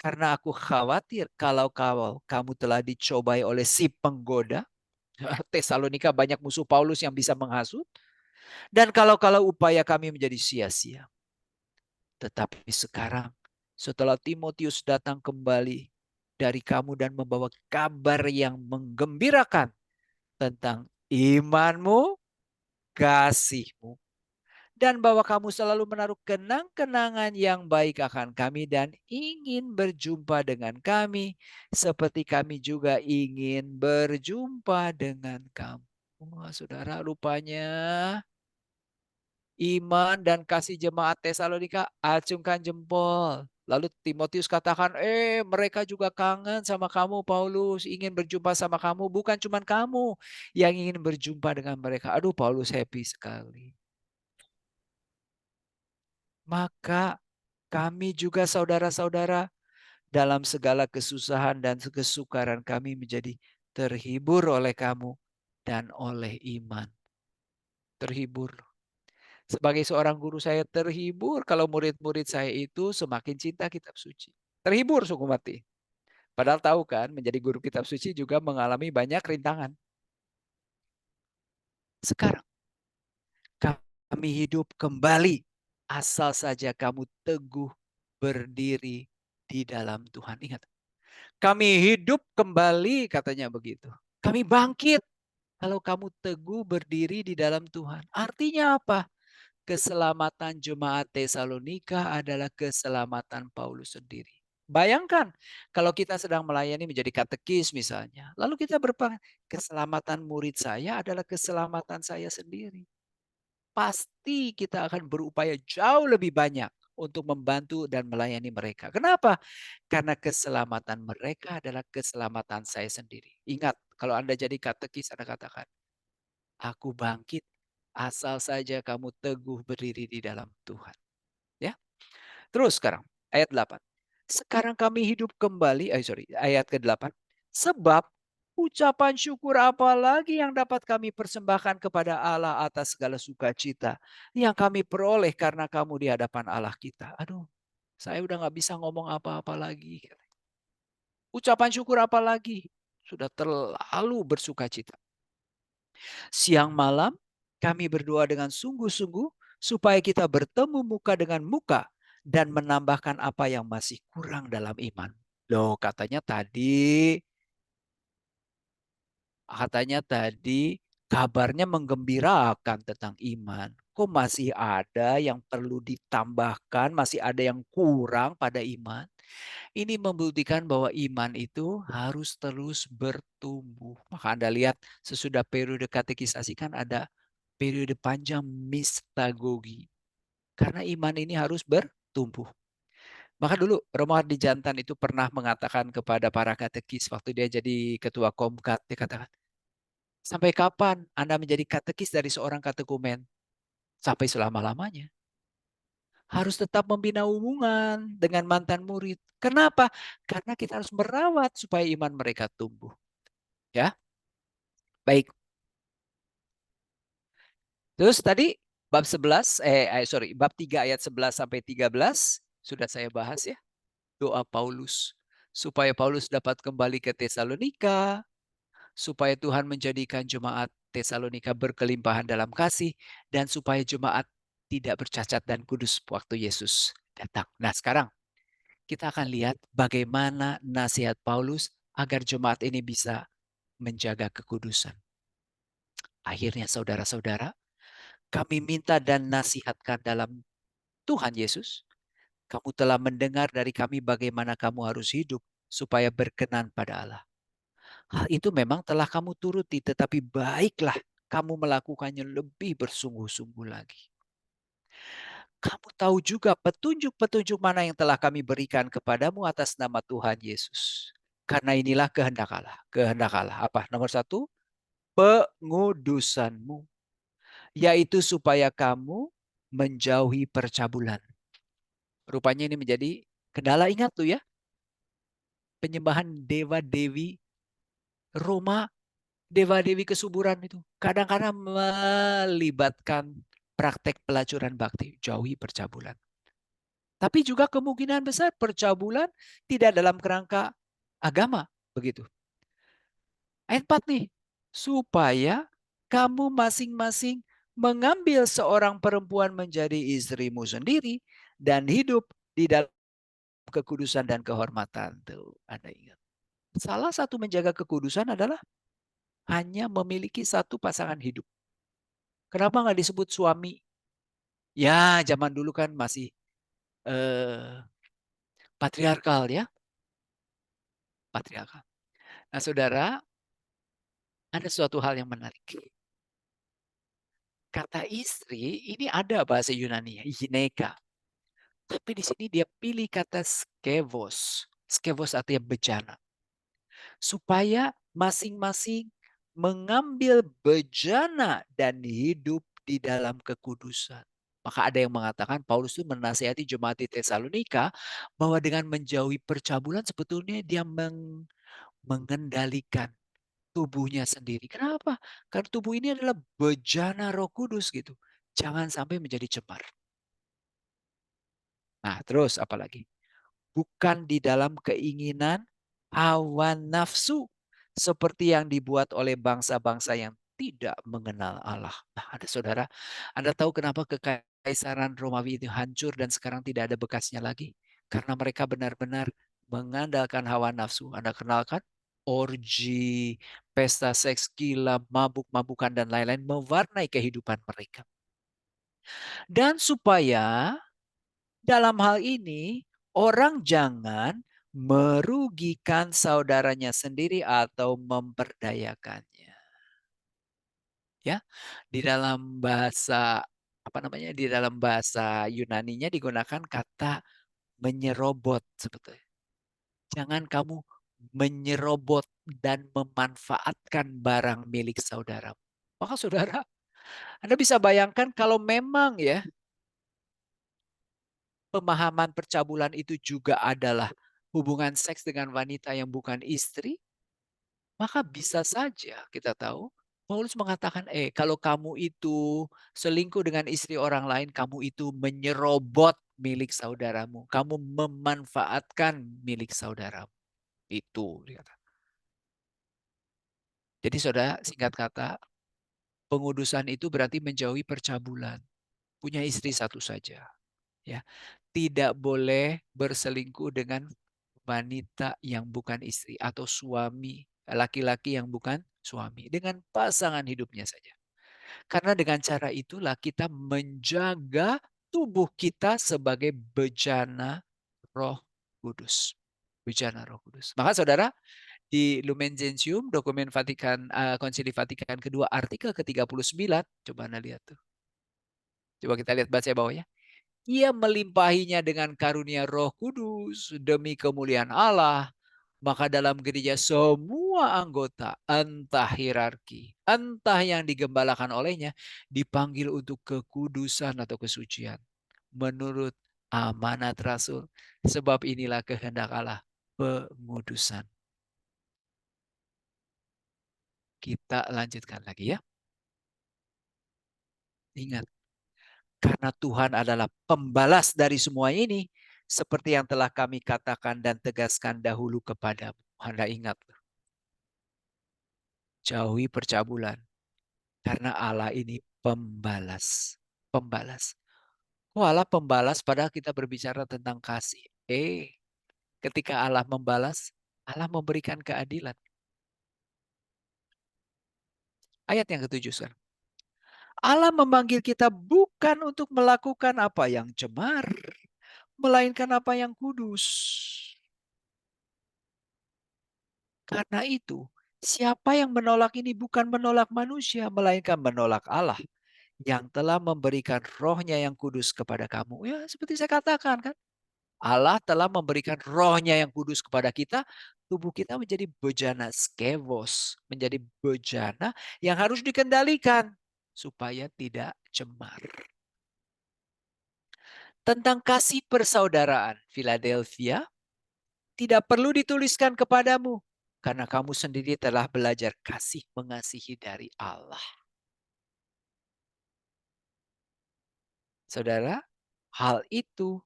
Karena aku khawatir kalau kamu telah dicobai oleh si penggoda. Tesalonika banyak musuh Paulus yang bisa menghasut. Dan kalau upaya kami menjadi sia-sia. Tetapi sekarang setelah Timotius datang kembali dari kamu dan membawa kabar yang menggembirakan tentang imanmu, kasihmu, dan bahwa kamu selalu menaruh kenang-kenangan yang baik akan kami dan ingin berjumpa dengan kami seperti kami juga ingin berjumpa dengan kamu. Wah, saudara, rupanya iman dan kasih jemaat Tesalonika acungkan jempol. Lalu Timotius katakan, mereka juga kangen sama kamu Paulus, ingin berjumpa sama kamu, bukan cuma kamu yang ingin berjumpa dengan mereka. Aduh, Paulus happy sekali. Maka kami juga saudara-saudara dalam segala kesusahan dan kesukaran kami menjadi terhibur oleh kamu dan oleh iman. Terhibur. Sebagai seorang guru saya terhibur kalau murid-murid saya itu semakin cinta kitab suci. Terhibur suku mati. Padahal tahu kan menjadi guru kitab suci juga mengalami banyak rintangan. Sekarang kami hidup kembali asal saja kamu teguh berdiri di dalam Tuhan. Ingat, kami hidup kembali katanya begitu. Kami bangkit kalau kamu teguh berdiri di dalam Tuhan. Artinya apa? Keselamatan jemaat Tesalonika adalah keselamatan Paulus sendiri. Bayangkan kalau kita sedang melayani menjadi katekis misalnya. Lalu kita berpikir keselamatan murid saya adalah keselamatan saya sendiri. pasti kita akan berupaya jauh lebih banyak untuk membantu dan melayani mereka. Kenapa? Karena keselamatan mereka adalah keselamatan saya sendiri. Ingat, kalau Anda jadi katekis, Anda katakan, "Aku bangkit asal saja kamu teguh berdiri di dalam Tuhan." Ya. Terus sekarang ayat 8. Sekarang kami hidup kembali, ayat ke-8. Sebab ucapan syukur apa lagi yang dapat kami persembahkan kepada Allah atas segala sukacita yang kami peroleh karena kamu di hadapan Allah kita. Aduh, saya udah nggak bisa ngomong apa-apa lagi. Ucapan syukur apa lagi? Sudah terlalu bersukacita. Siang malam kami berdoa dengan sungguh-sungguh supaya kita bertemu muka dengan muka dan menambahkan apa yang masih kurang dalam iman. Loh, katanya tadi kabarnya menggembirakan tentang iman. Kok masih ada yang perlu ditambahkan, masih ada yang kurang pada iman? Ini membuktikan bahwa iman itu harus terus bertumbuh. Maka Anda lihat sesudah periode katekisasi kan ada periode panjang mistagogi. Karena iman ini harus bertumbuh. Maka dulu Romo Hardi Jantan itu pernah mengatakan kepada para katekis waktu dia jadi ketua Komkat, dia katakan, sampai kapan Anda menjadi katekis dari seorang katekumen? Sampai selama-lamanya. Harus tetap membina hubungan dengan mantan murid. Kenapa? Karena kita harus merawat supaya iman mereka tumbuh. Ya, baik. Terus tadi bab 11, bab 3 ayat 11 sampai 13 sudah saya bahas ya. Doa Paulus supaya Paulus dapat kembali ke Tesalonika, supaya Tuhan menjadikan jemaat Tesalonika berkelimpahan dalam kasih, dan supaya jemaat tidak bercacat dan kudus waktu Yesus datang. Nah sekarang kita akan lihat bagaimana nasihat Paulus agar jemaat ini bisa menjaga kekudusan. Akhirnya saudara-saudara, kami minta dan nasihatkan dalam Tuhan Yesus, kamu telah mendengar dari kami bagaimana kamu harus hidup supaya berkenan pada Allah. Hal itu memang telah kamu turuti, tetapi baiklah kamu melakukannya lebih bersungguh-sungguh lagi. Kamu tahu juga petunjuk-petunjuk mana yang telah kami berikan kepadamu atas nama Tuhan Yesus. Karena inilah kehendak Allah. Kehendak Allah apa? Nomor satu, pengudusanmu. Yaitu supaya kamu menjauhi percabulan. Rupanya ini menjadi kendala, ingat tuh ya. Penyembahan dewa-dewi Roma, dewa-dewi kesuburan itu kadang-kadang melibatkan praktek pelacuran bakti, jauhi percabulan. Tapi juga kemungkinan besar percabulan tidak dalam kerangka agama, begitu. Ayat 4 nih, supaya kamu masing-masing mengambil seorang perempuan menjadi istrimu sendiri dan hidup di dalam kekudusan dan kehormatan. Tuh, Anda ingat. Salah satu menjaga kekudusan adalah hanya memiliki satu pasangan hidup. Kenapa nggak disebut suami? Ya, zaman dulu kan masih eh, patriarkal ya, patriarkal. Nah, saudara, ada suatu hal yang menarik. Kata istri ini ada bahasa Yunani, gineka. Tapi di sini dia pilih kata skevos. Skevos artinya bejana. Supaya masing-masing mengambil bejana dan hidup di dalam kekudusan. Maka ada yang mengatakan Paulus itu menasihati jemaat di Tesalonika bahwa dengan menjauhi percabulan sebetulnya dia mengendalikan tubuhnya sendiri. Kenapa? Karena tubuh ini adalah bejana Roh Kudus gitu. Jangan sampai menjadi cemar. Nah, terus apa lagi? Bukan di dalam keinginan hawa nafsu seperti yang dibuat oleh bangsa-bangsa yang tidak mengenal Allah. Nah, ada saudara, Anda tahu kenapa kekaisaran Romawi itu hancur dan sekarang tidak ada bekasnya lagi? Karena mereka benar-benar mengandalkan hawa nafsu. Anda kenalkan? Orgi, pesta seks gila, mabuk-mabukan dan lain-lain mewarnai kehidupan mereka. Dan supaya dalam hal ini orang jangan merugikan saudaranya sendiri atau memperdayakannya. Ya, di dalam bahasa apa namanya, di dalam bahasa Yunaninya digunakan kata menyerobot sebetulnya. Jangan kamu menyerobot dan memanfaatkan barang milik saudara. Maka saudara, Anda bisa bayangkan kalau memang ya pemahaman percabulan itu juga adalah hubungan seks dengan wanita yang bukan istri, maka bisa saja kita tahu Paulus mengatakan, kalau kamu itu selingkuh dengan istri orang lain, kamu itu menyerobot milik saudaramu. Kamu memanfaatkan milik saudaramu. Itu dikatakan. Jadi saudara, singkat kata, pengudusan itu berarti menjauhi percabulan. Punya istri satu saja. Ya, tidak boleh berselingkuh dengan wanita yang bukan istri atau suami, laki-laki yang bukan suami, dengan pasangan hidupnya saja. Karena dengan cara itulah kita menjaga tubuh kita sebagai bejana Roh Kudus. Bejana Roh Kudus. Maka saudara, di Lumen Gentium, dokumen Vatikan, Konsili Vatikan kedua, artikel ke-39, coba Anda lihat tuh. Coba kita lihat baca bawahnya. Ia melimpahinya dengan karunia Roh Kudus demi kemuliaan Allah. Maka dalam gereja semua anggota, entah hierarki, entah yang digembalakan olehnya, dipanggil untuk kekudusan atau kesucian. Menurut amanat Rasul, sebab inilah kehendak Allah, pengudusan. Kita lanjutkan lagi ya. Ingat, karena Tuhan adalah pembalas dari semua ini, seperti yang telah kami katakan dan tegaskan dahulu kepadamu. Anda ingat, jauhi percabulan. Karena Allah ini pembalas. Pembalas. Oh, Allah pembalas padahal kita berbicara tentang kasih. Ketika Allah membalas, Allah memberikan keadilan. Ayat yang ketujuh sekarang. Allah memanggil kita bukan untuk melakukan apa yang cemar, melainkan apa yang kudus. Karena itu, siapa yang menolak ini bukan menolak manusia, melainkan menolak Allah yang telah memberikan rohnya yang kudus kepada kamu. Ya, seperti saya katakan kan. Allah telah memberikan rohnya yang kudus kepada kita. Tubuh kita menjadi bejana skevos. Menjadi bejana yang harus dikendalikan. Supaya tidak cemar. Tentang kasih persaudaraan Philadelphia, tidak perlu dituliskan kepadamu. Karena kamu sendiri telah belajar kasih mengasihi dari Allah. Saudara, hal itu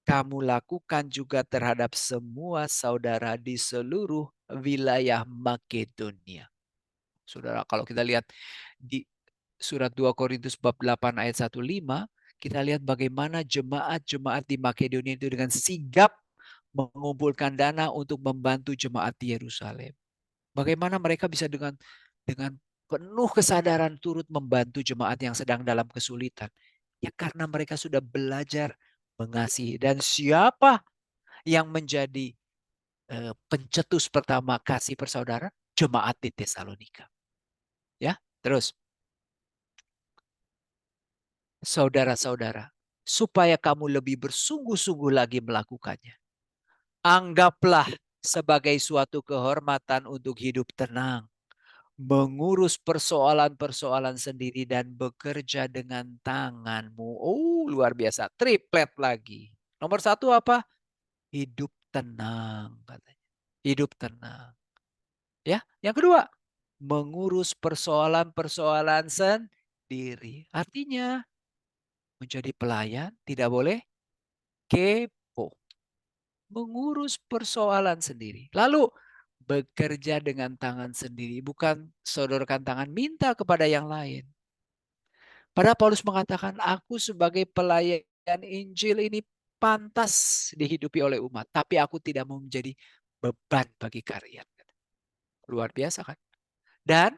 kamu lakukan juga terhadap semua saudara di seluruh wilayah Makedonia. Saudara, kalau kita lihat di surat 2 Korintus bab 8 ayat 1-5, kita lihat bagaimana jemaat-jemaat di Makedonia itu dengan sigap mengumpulkan dana untuk membantu jemaat di Yerusalem. Bagaimana mereka bisa dengan penuh kesadaran turut membantu jemaat yang sedang dalam kesulitan. Ya karena mereka sudah belajar mengasihi. Dan siapa yang menjadi pencetus pertama kasih persaudaraan? Jemaat di Tesalonika. Ya, terus. Saudara-saudara, supaya kamu lebih bersungguh-sungguh lagi melakukannya. Anggaplah sebagai suatu kehormatan untuk hidup tenang, mengurus persoalan-persoalan sendiri dan bekerja dengan tanganmu. Oh, luar biasa. Triplet lagi. Nomor satu apa? Hidup tenang, katanya. Hidup tenang. Ya, yang kedua, mengurus persoalan-persoalan sendiri. Artinya, menjadi pelayan tidak boleh kepo. Mengurus persoalan sendiri. Lalu, bekerja dengan tangan sendiri. Bukan sodorkan tangan minta kepada yang lain. Padahal Paulus mengatakan, aku sebagai pelayan Injil ini pantas dihidupi oleh umat. Tapi aku tidak mau menjadi beban bagi kalian. Luar biasa kan? Dan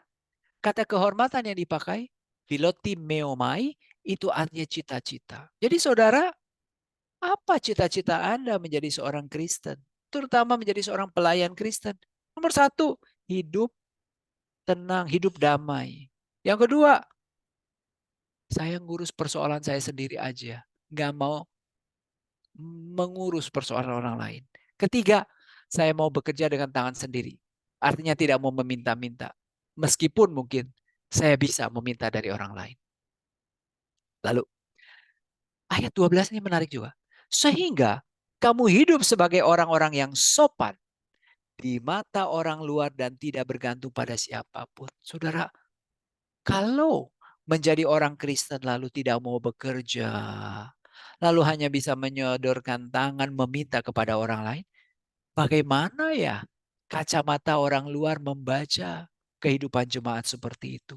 kata kehormatan yang dipakai, philotimeomai, itu artinya cita-cita. Jadi saudara, apa cita-cita Anda menjadi seorang Kristen? Terutama menjadi seorang pelayan Kristen. Nomor satu, hidup tenang, hidup damai. Yang kedua, Saya ngurus persoalan saya sendiri aja. Nggak mau mengurus persoalan orang lain. Ketiga, saya mau bekerja dengan tangan sendiri. Artinya tidak mau meminta-minta. Meskipun mungkin saya bisa meminta dari orang lain. Lalu ayat 12 ini menarik juga. Sehingga kamu hidup sebagai orang-orang yang sopan di mata orang luar dan tidak bergantung pada siapapun. Saudara, kalau menjadi orang Kristen lalu tidak mau bekerja, lalu hanya bisa menyodorkan tangan meminta kepada orang lain, bagaimana ya kacamata orang luar membaca kehidupan jemaat seperti itu?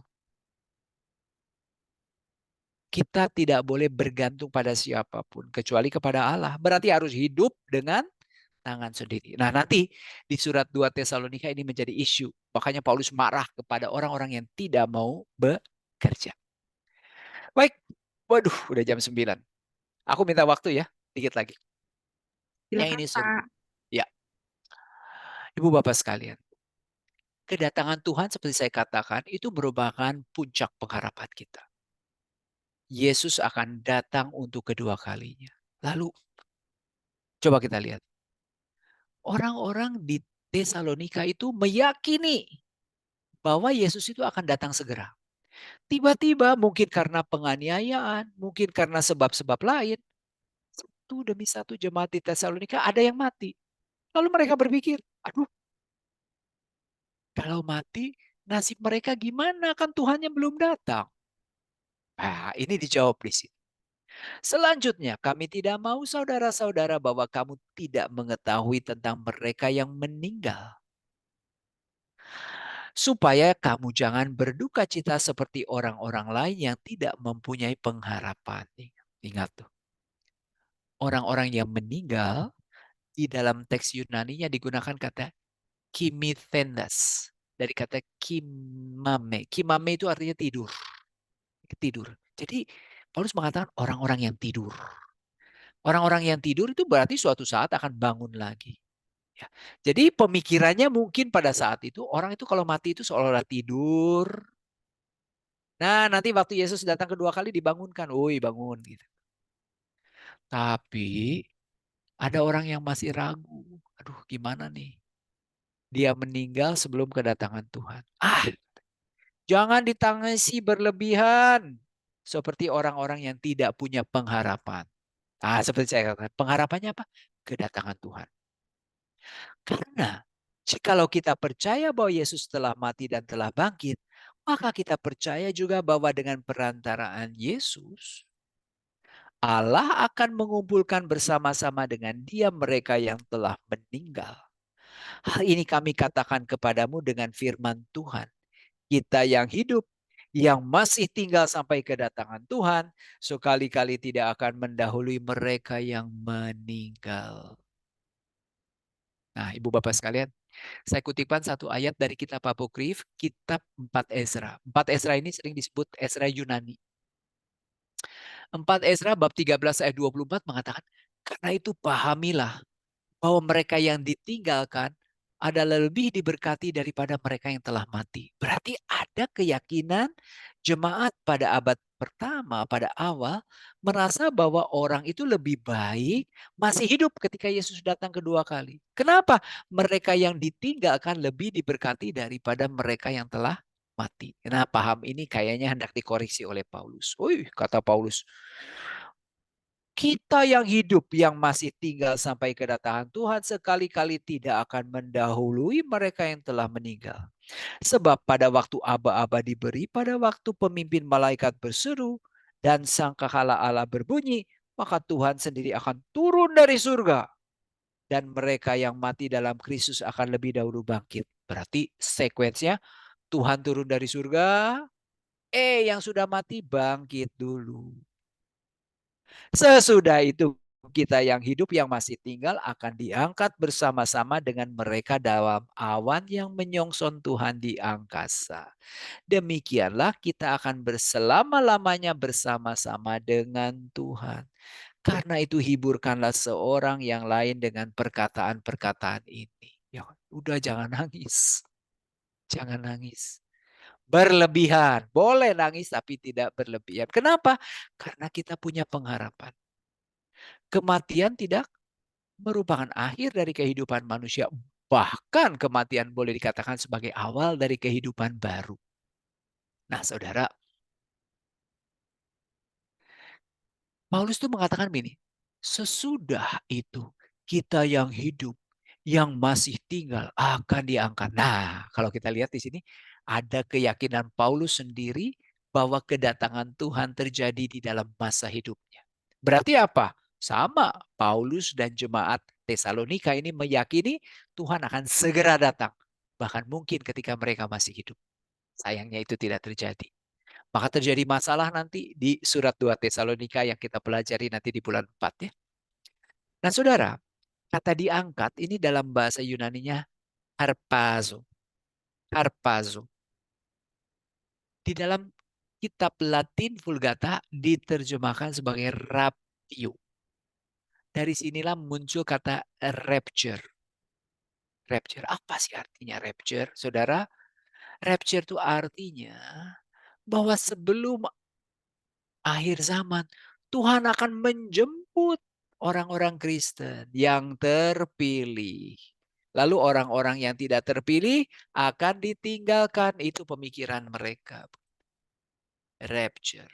Kita tidak boleh bergantung pada siapapun kecuali kepada Allah. Berarti harus hidup dengan tangan sendiri. Nah, nanti di surat 2 Tesalonika ini menjadi isu. Makanya Paulus marah kepada orang-orang yang tidak mau bekerja. Baik. Waduh, udah jam 9. Aku minta waktu ya, dikit lagi. Yang Silakan, ini seru. Pak. Ya, Ibu Bapak sekalian. Kedatangan Tuhan seperti saya katakan itu merupakan puncak pengharapan kita. Yesus akan datang untuk kedua kalinya. Lalu coba kita lihat. Orang-orang di Tesalonika itu meyakini bahwa Yesus itu akan datang segera. Tiba-tiba mungkin karena penganiayaan, mungkin karena sebab-sebab lain, satu demi satu jemaat di Tesalonika ada yang mati. Lalu mereka berpikir, aduh, kalau mati nasib mereka gimana? Kan Tuhannya belum datang. Nah, ini dijawab di sini. Selanjutnya, kami tidak mau saudara-saudara bahwa kamu tidak mengetahui tentang mereka yang meninggal. Supaya kamu jangan berduka cita seperti orang-orang lain yang tidak mempunyai pengharapan. Ingat tuh, orang-orang yang meninggal di dalam teks Yunani-nya digunakan kata kimithendas. Dari kata kimame. Kimame itu artinya tidur. Tidur. Jadi Paulus mengatakan orang-orang yang tidur. Orang-orang yang tidur itu berarti suatu saat akan bangun lagi. Ya. Jadi pemikirannya mungkin pada saat itu orang itu kalau mati itu seolah-olah tidur. Nah, nanti waktu Yesus datang kedua kali dibangunkan. Woi, bangun gitu. Tapi ada orang yang masih ragu. Aduh, gimana nih? Dia meninggal sebelum kedatangan Tuhan. Jangan ditangisi berlebihan. Seperti orang-orang yang tidak punya pengharapan. Seperti saya katakan, pengharapannya apa? Kedatangan Tuhan. Karena jikalau kita percaya bahwa Yesus telah mati dan telah bangkit, maka kita percaya juga bahwa dengan perantaraan Yesus, Allah akan mengumpulkan bersama-sama dengan Dia mereka yang telah meninggal. Hal ini kami katakan kepadamu dengan firman Tuhan. Kita yang hidup, yang masih tinggal sampai kedatangan Tuhan, sekali-kali tidak akan mendahului mereka yang meninggal. Nah, Ibu Bapak sekalian, saya kutipkan satu ayat dari kitab Apokrif, kitab 4 Ezra. 4 Ezra ini sering disebut Ezra Yunani. 4 Ezra bab 13 ayat 24 mengatakan, karena itu pahamilah bahwa mereka yang ditinggalkan adalah lebih diberkati daripada mereka yang telah mati. Berarti ada keyakinan jemaat pada abad pertama, pada awal, merasa bahwa orang itu lebih baik masih hidup ketika Yesus datang kedua kali. Kenapa? Mereka yang ditinggalkan lebih diberkati daripada mereka yang telah mati. Nah, paham ini kayaknya hendak dikoreksi oleh Paulus. Wih, kata Paulus, kita yang hidup yang masih tinggal sampai kedatangan Tuhan sekali-kali tidak akan mendahului mereka yang telah meninggal. Sebab pada waktu aba-aba diberi, pada waktu pemimpin malaikat berseru, dan sangkakala Allah berbunyi, maka Tuhan sendiri akan turun dari surga. Dan mereka yang mati dalam Kristus akan lebih dahulu bangkit. Berarti sekuensnya Tuhan turun dari surga, yang sudah mati bangkit dulu. Sesudah itu kita yang hidup yang masih tinggal akan diangkat bersama-sama dengan mereka dalam awan yang menyongsong Tuhan di angkasa. Demikianlah kita akan berselama-lamanya bersama-sama dengan Tuhan. Karena itu hiburkanlah seorang yang lain dengan perkataan-perkataan ini. Ya, udah jangan nangis. Jangan nangis. Berlebihan. Boleh nangis tapi tidak berlebihan. Kenapa? Karena kita punya pengharapan. Kematian tidak merupakan akhir dari kehidupan manusia. Bahkan kematian boleh dikatakan sebagai awal dari kehidupan baru. Nah, saudara, Paulus itu mengatakan begini, sesudah itu kita yang hidup, yang masih tinggal akan diangkat. Nah, kalau kita lihat di sini, ada keyakinan Paulus sendiri bahwa kedatangan Tuhan terjadi di dalam masa hidupnya. Berarti apa? Sama, Paulus dan jemaat Tesalonika ini meyakini Tuhan akan segera datang. Bahkan mungkin ketika mereka masih hidup. Sayangnya itu tidak terjadi. Maka terjadi masalah nanti di surat 2 Tesalonika yang kita pelajari nanti di bulan 4 ya. Nah saudara, kata diangkat ini dalam bahasa Yunaninya harpazo. Harpazo. Di dalam kitab Latin Vulgata diterjemahkan sebagai rapio. Dari sinilah muncul kata rapture. Rapture, apa sih artinya rapture? Saudara, rapture itu artinya bahwa sebelum akhir zaman, Tuhan akan menjemput orang-orang Kristen yang terpilih. Lalu orang-orang yang tidak terpilih akan ditinggalkan. Itu pemikiran mereka. Rapture.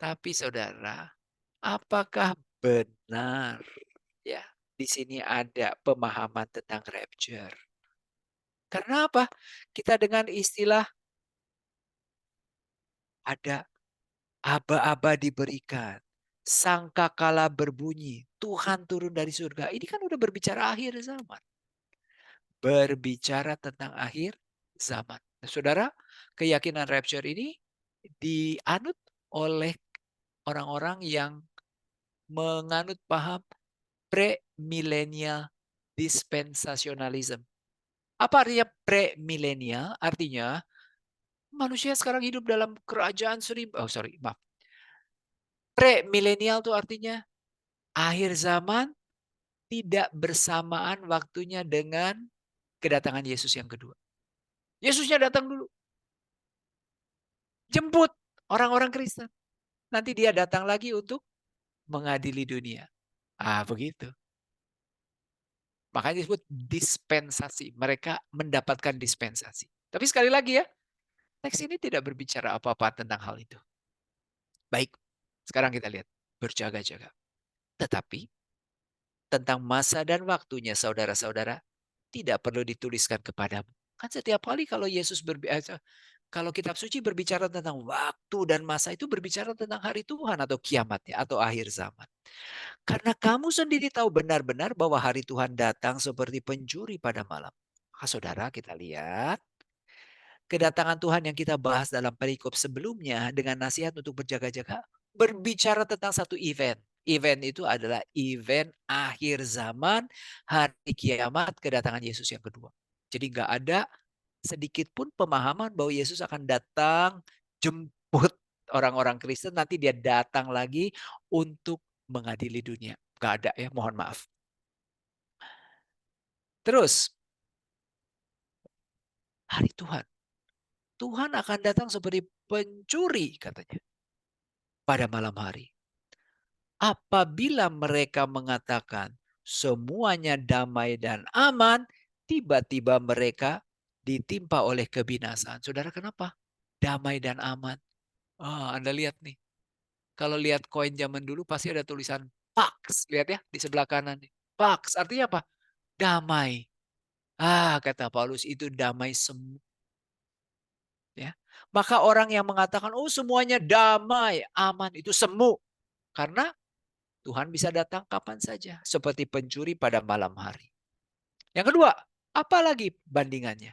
Tapi saudara, apakah benar ya di sini ada pemahaman tentang rapture? Karena apa? Kita dengan istilah ada aba-aba diberikan. Sangkakala berbunyi. Tuhan turun dari surga. Ini kan udah berbicara akhir zaman. Berbicara tentang akhir zaman. Nah, saudara, keyakinan rapture ini dianut oleh orang-orang yang menganut paham premillennial dispensationalism. Apa artinya premillennial? Artinya manusia sekarang hidup dalam kerajaan seribu. Oh sorry, maaf. Premillennial itu artinya akhir zaman tidak bersamaan waktunya dengan kedatangan Yesus yang kedua. Yesusnya datang dulu. Jemput orang-orang Kristen. Nanti dia datang lagi untuk mengadili dunia. Ah, begitu. Makanya disebut dispensasi. Mereka mendapatkan dispensasi. Tapi sekali lagi ya, teks ini tidak berbicara apa-apa tentang hal itu. Baik, sekarang kita lihat. Berjaga-jaga. Tetapi tentang masa dan waktunya saudara-saudara tidak perlu dituliskan kepadamu. Kan setiap kali kalau Yesus kalau kitab suci berbicara tentang waktu dan masa itu berbicara tentang hari Tuhan atau kiamatnya atau akhir zaman. Karena kamu sendiri tahu benar-benar bahwa hari Tuhan datang seperti pencuri pada malam. Saudara, kita lihat kedatangan Tuhan yang kita bahas dalam perikop sebelumnya dengan nasihat untuk berjaga-jaga berbicara tentang satu event. Event itu adalah event akhir zaman, hari kiamat, kedatangan Yesus yang kedua. Jadi nggak ada sedikit pun pemahaman bahwa Yesus akan datang jemput orang-orang Kristen, nanti dia datang lagi untuk mengadili dunia. Nggak ada ya, mohon maaf. Terus, hari Tuhan. Tuhan akan datang seperti pencuri katanya pada malam hari. Apabila mereka mengatakan semuanya damai dan aman, tiba-tiba mereka ditimpa oleh kebinasaan. Saudara, kenapa? Damai dan aman. Anda lihat nih. Kalau lihat koin zaman dulu pasti ada tulisan Pax. Lihat ya di sebelah kanan. Pax artinya apa? Damai. Kata Paulus itu damai semua. Ya. Maka orang yang mengatakan, oh semuanya damai, aman, itu semu. Karena Tuhan bisa datang kapan saja. Seperti pencuri pada malam hari. Yang kedua, apalagi bandingannya?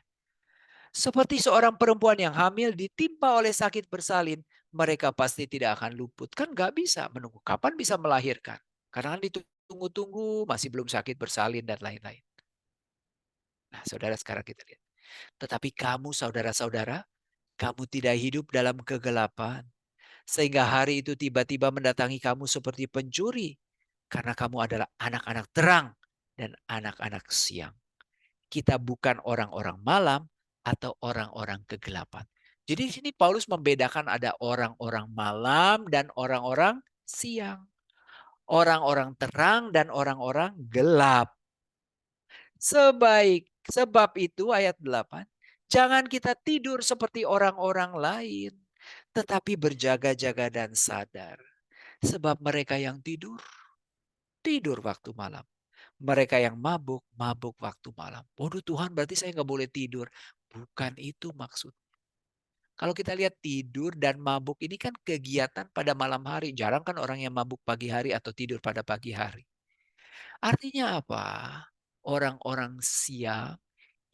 Seperti seorang perempuan yang hamil ditimpa oleh sakit bersalin, mereka pasti tidak akan luput. Kan nggak bisa menunggu. Kapan bisa melahirkan? Karena kan ditunggu-tunggu, masih belum sakit bersalin dan lain-lain. Nah, saudara sekarang kita lihat. Tetapi kamu saudara-saudara, kamu tidak hidup dalam kegelapan. Sehingga hari itu tiba-tiba mendatangi kamu seperti pencuri. Karena kamu adalah anak-anak terang dan anak-anak siang. Kita bukan orang-orang malam, atau orang-orang kegelapan. Jadi di sini Paulus membedakan ada orang-orang malam dan orang-orang siang. Orang-orang terang dan orang-orang gelap. Sebab itu ayat 8, jangan kita tidur seperti orang-orang lain, tetapi berjaga-jaga dan sadar. Sebab mereka yang tidur, tidur waktu malam. Mereka yang mabuk, mabuk waktu malam. Waduh Tuhan, berarti saya nggak boleh tidur. Bukan itu maksud. Kalau kita lihat tidur dan mabuk ini kan kegiatan pada malam hari. Jarang kan orang yang mabuk pagi hari atau tidur pada pagi hari. Artinya apa? Orang-orang siang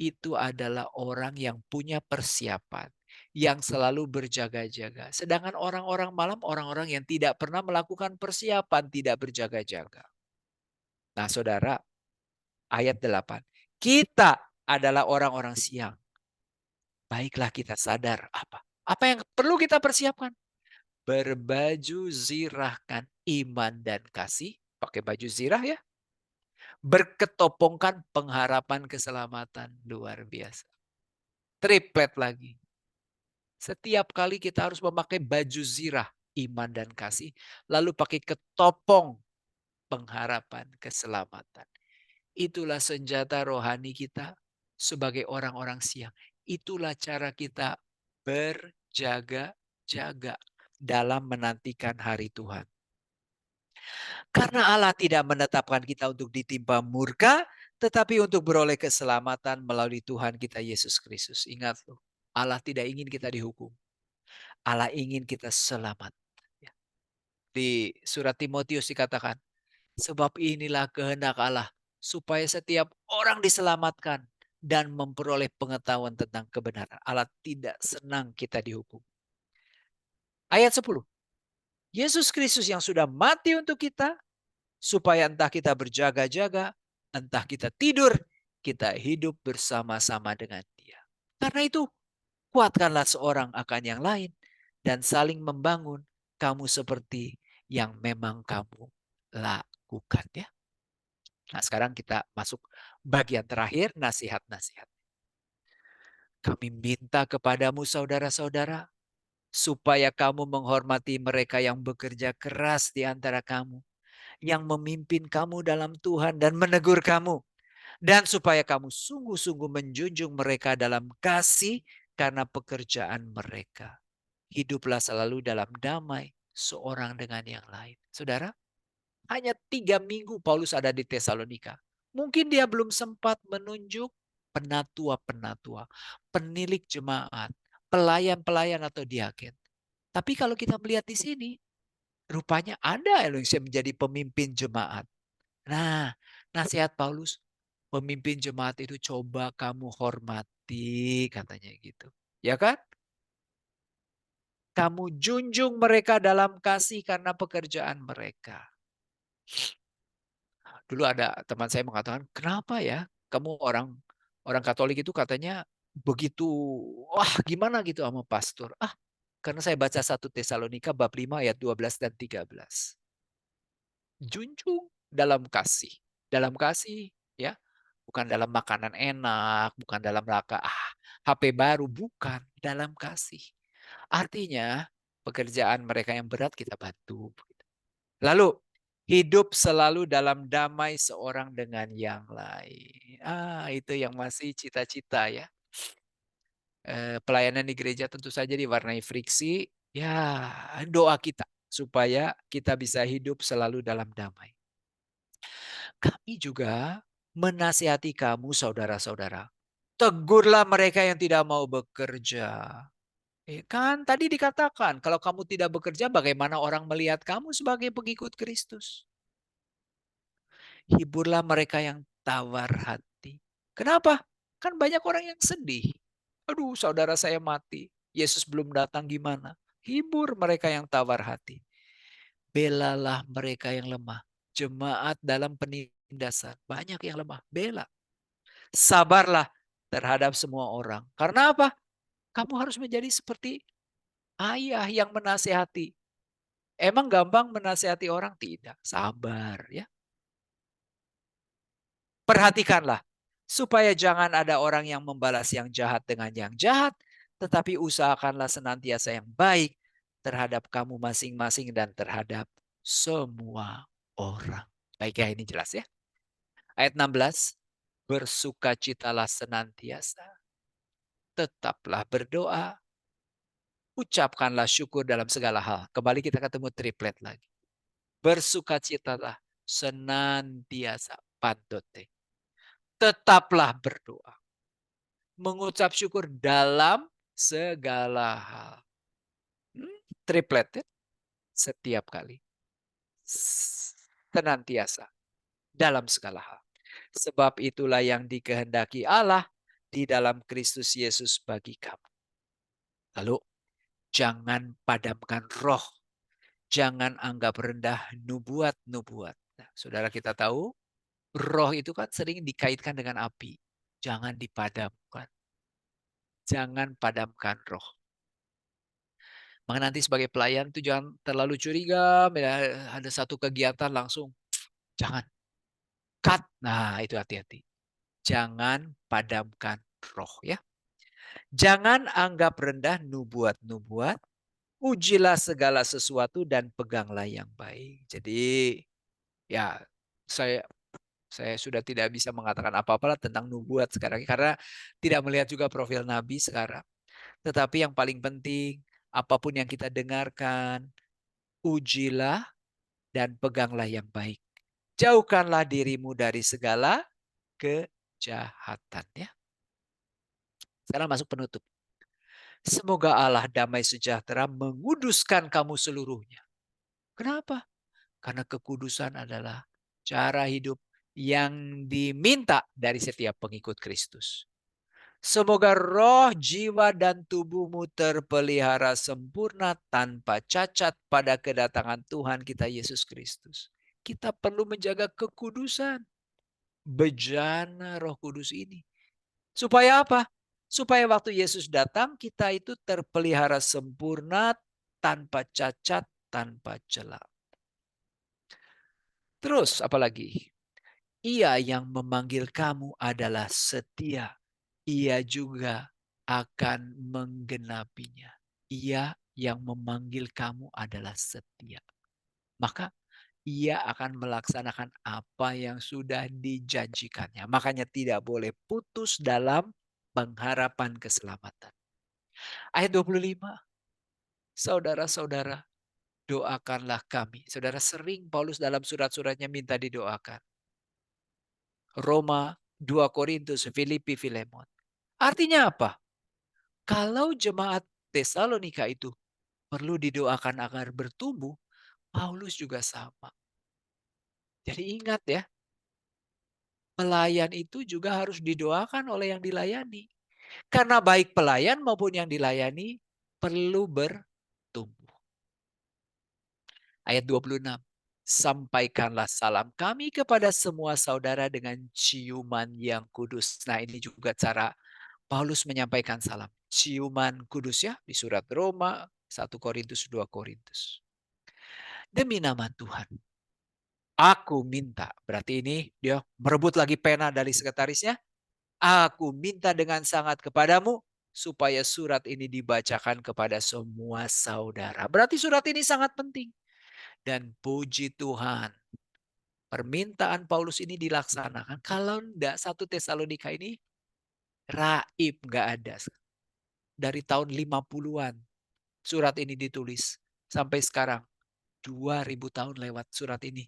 itu adalah orang yang punya persiapan, yang selalu berjaga-jaga. Sedangkan orang-orang malam, orang-orang yang tidak pernah melakukan persiapan, tidak berjaga-jaga. Nah saudara, ayat 8. Kita adalah orang-orang siang. Baiklah kita sadar apa? Apa yang perlu kita persiapkan? Berbaju zirahkan iman dan kasih. Pakai baju zirah ya. Berketopongkan pengharapan keselamatan. Luar biasa. Triplet lagi. Setiap kali kita harus memakai baju zirah, iman dan kasih. Lalu pakai ketopong pengharapan keselamatan. Itulah senjata rohani kita sebagai orang-orang siang. Itulah cara kita berjaga-jaga dalam menantikan hari Tuhan. Karena Allah tidak menetapkan kita untuk ditimpa murka, tetapi untuk beroleh keselamatan melalui Tuhan kita Yesus Kristus. Ingat loh, Allah tidak ingin kita dihukum. Allah ingin kita selamat. Ya. Di surat Timotius dikatakan, sebab inilah kehendak Allah, supaya setiap orang diselamatkan dan memperoleh pengetahuan tentang kebenaran. Allah tidak senang kita dihukum. Ayat 10. Yesus Kristus yang sudah mati untuk kita, supaya entah kita berjaga-jaga, entah kita tidur, kita hidup bersama-sama dengan Dia. Karena itu, kuatkanlah seorang akan yang lain dan saling membangun kamu seperti yang memang kamu lakukan ya. Nah, sekarang kita masuk bagian terakhir, nasihat-nasihat. Kami minta kepadamu saudara-saudara, supaya kamu menghormati mereka yang bekerja keras di antara kamu, yang memimpin kamu dalam Tuhan dan menegur kamu. Dan supaya kamu sungguh-sungguh menjunjung mereka dalam kasih karena pekerjaan mereka. Hiduplah selalu dalam damai seorang dengan yang lain. Saudara, hanya 3 minggu Paulus ada di Tesalonika. Mungkin dia belum sempat menunjuk penatua-penatua, penilik jemaat, pelayan-pelayan atau diaken. Tapi kalau kita melihat di sini, rupanya ada yang menjadi pemimpin jemaat. Nah, nasihat Paulus, pemimpin jemaat itu coba kamu hormati, katanya gitu. Ya kan? Kamu junjung mereka dalam kasih karena pekerjaan mereka. Dulu ada teman saya mengatakan, kenapa ya kamu orang Katolik itu katanya begitu, wah gimana gitu sama pastor. Karena saya baca 1 Tesalonika bab 5 ayat 12 dan 13. Junjung dalam kasih. Dalam kasih ya. Bukan dalam makanan enak, bukan dalam rangka HP baru, bukan. Dalam kasih. Artinya pekerjaan mereka yang berat kita bantu. Lalu hidup selalu dalam damai seorang dengan yang lain. Itu yang masih cita-cita ya. Pelayanan di gereja tentu saja diwarnai friksi. Ya, doa kita supaya kita bisa hidup selalu dalam damai. Kami juga menasihati kamu saudara-saudara. Tegurlah mereka yang tidak mau bekerja. Kan tadi dikatakan kalau kamu tidak bekerja bagaimana orang melihat kamu sebagai pengikut Kristus. Hiburlah mereka yang tawar hati. Kenapa? Kan banyak orang yang sedih. Aduh, saudara saya mati. Yesus belum datang gimana? Hibur mereka yang tawar hati. Belalah mereka yang lemah. Jemaat dalam penindasan. Banyak yang lemah. Bela. Sabarlah terhadap semua orang. Karena apa? Kamu harus menjadi seperti ayah yang menasehati. Emang gampang menasehati orang? Tidak. Sabar ya. Perhatikanlah supaya jangan ada orang yang membalas yang jahat dengan yang jahat, tetapi usahakanlah senantiasa yang baik terhadap kamu masing-masing dan terhadap semua orang. Baik ya, ini jelas ya. Ayat 16, bersukacitalah senantiasa, tetaplah berdoa, ucapkanlah syukur dalam segala hal. Kembali kita ketemu triplet lagi. Bersukacitalah senantiasa, pantote. Tetaplah berdoa, mengucap syukur dalam segala hal. Triplet ya, setiap kali. Senantiasa dalam segala hal. Sebab itulah yang dikehendaki Allah di dalam Kristus Yesus bagi kamu. Lalu jangan padamkan roh. Jangan anggap rendah nubuat-nubuat. Nah, saudara kita tahu, roh itu kan sering dikaitkan dengan api. Jangan dipadamkan. Jangan padamkan roh. Maka nanti sebagai pelayan itu jangan terlalu curiga, ada satu kegiatan langsung, jangan, cut. Nah, itu hati-hati. Jangan padamkan roh ya. Jangan anggap rendah nubuat-nubuat, ujilah segala sesuatu dan peganglah yang baik. Jadi ya saya sudah tidak bisa mengatakan apa-apa tentang nubuat sekarang karena tidak melihat juga profil nabi sekarang. Tetapi yang paling penting, apapun yang kita dengarkan, ujilah dan peganglah yang baik. Jauhkanlah dirimu dari segala kejahatan ya. Sekarang masuk penutup. Semoga Allah damai sejahtera menguduskan kamu seluruhnya. Kenapa? Karena kekudusan adalah cara hidup yang diminta dari setiap pengikut Kristus. Semoga roh, jiwa, dan tubuhmu terpelihara sempurna tanpa cacat pada kedatangan Tuhan kita Yesus Kristus. Kita perlu menjaga kekudusan. Bejana Roh Kudus ini. Supaya apa? Supaya waktu Yesus datang, kita itu terpelihara sempurna, tanpa cacat, tanpa celah. Terus apalagi? Ia yang memanggil kamu adalah setia. Ia juga akan menggenapinya. Ia yang memanggil kamu adalah setia. Maka ia akan melaksanakan apa yang sudah dijanjikannya. Makanya tidak boleh putus dalam pengharapan keselamatan. Ayat 25. Saudara-saudara, doakanlah kami. Saudara, sering Paulus dalam surat-suratnya minta didoakan. Roma, 2 Korintus, Filipi, Filemon. Artinya apa? Kalau jemaat Tesalonika itu perlu didoakan agar bertumbuh, Paulus juga sama. Jadi ingat ya, pelayan itu juga harus didoakan oleh yang dilayani. Karena baik pelayan maupun yang dilayani perlu bertumbuh. Ayat 26. Sampaikanlah salam kami kepada semua saudara dengan ciuman yang kudus. Nah, ini juga cara Paulus menyampaikan salam. Ciuman kudus ya di surat Roma, 1 Korintus, 2 Korintus. Demi nama Tuhan, aku minta. Berarti ini dia merebut lagi pena dari sekretarisnya. Aku minta dengan sangat kepadamu supaya surat ini dibacakan kepada semua saudara. Berarti surat ini sangat penting. Dan puji Tuhan, permintaan Paulus ini dilaksanakan. Kalau enggak, 1 Tesalonika ini raib, enggak ada. Dari tahun 50-an surat ini ditulis. Sampai sekarang, 2000 tahun lewat surat ini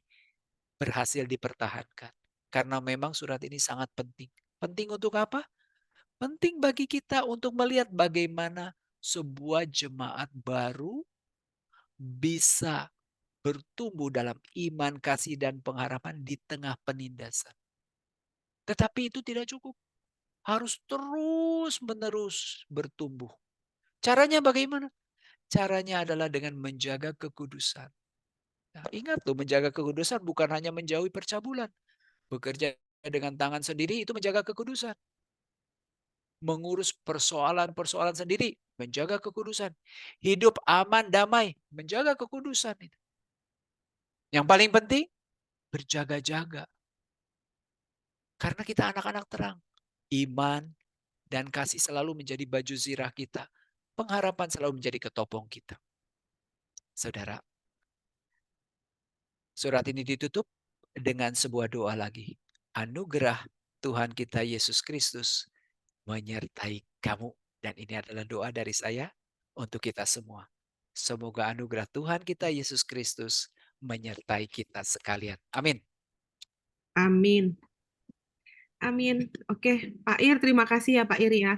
berhasil dipertahankan. Karena memang surat ini sangat penting. Penting untuk apa? Penting bagi kita untuk melihat bagaimana sebuah jemaat baru bisa bertumbuh dalam iman, kasih, dan pengharapan di tengah penindasan. Tetapi itu tidak cukup. Harus terus-menerus bertumbuh. Caranya bagaimana? Caranya adalah dengan menjaga kekudusan. Nah, ingat loh, menjaga kekudusan bukan hanya menjauhi percabulan. Bekerja dengan tangan sendiri itu menjaga kekudusan. Mengurus persoalan-persoalan sendiri, menjaga kekudusan. Hidup aman, damai, menjaga kekudusan. Yang paling penting, berjaga-jaga. Karena kita anak-anak terang. Iman dan kasih selalu menjadi baju zirah kita. Pengharapan selalu menjadi ketopong kita. Saudara, surat ini ditutup dengan sebuah doa lagi. Anugerah Tuhan kita Yesus Kristus menyertai kamu. Dan ini adalah doa dari saya untuk kita semua. Semoga anugerah Tuhan kita Yesus Kristus menyertai kita sekalian. Amin. Amin. Amin. Oke, Pak Ir, terima kasih ya Pak Ir ya.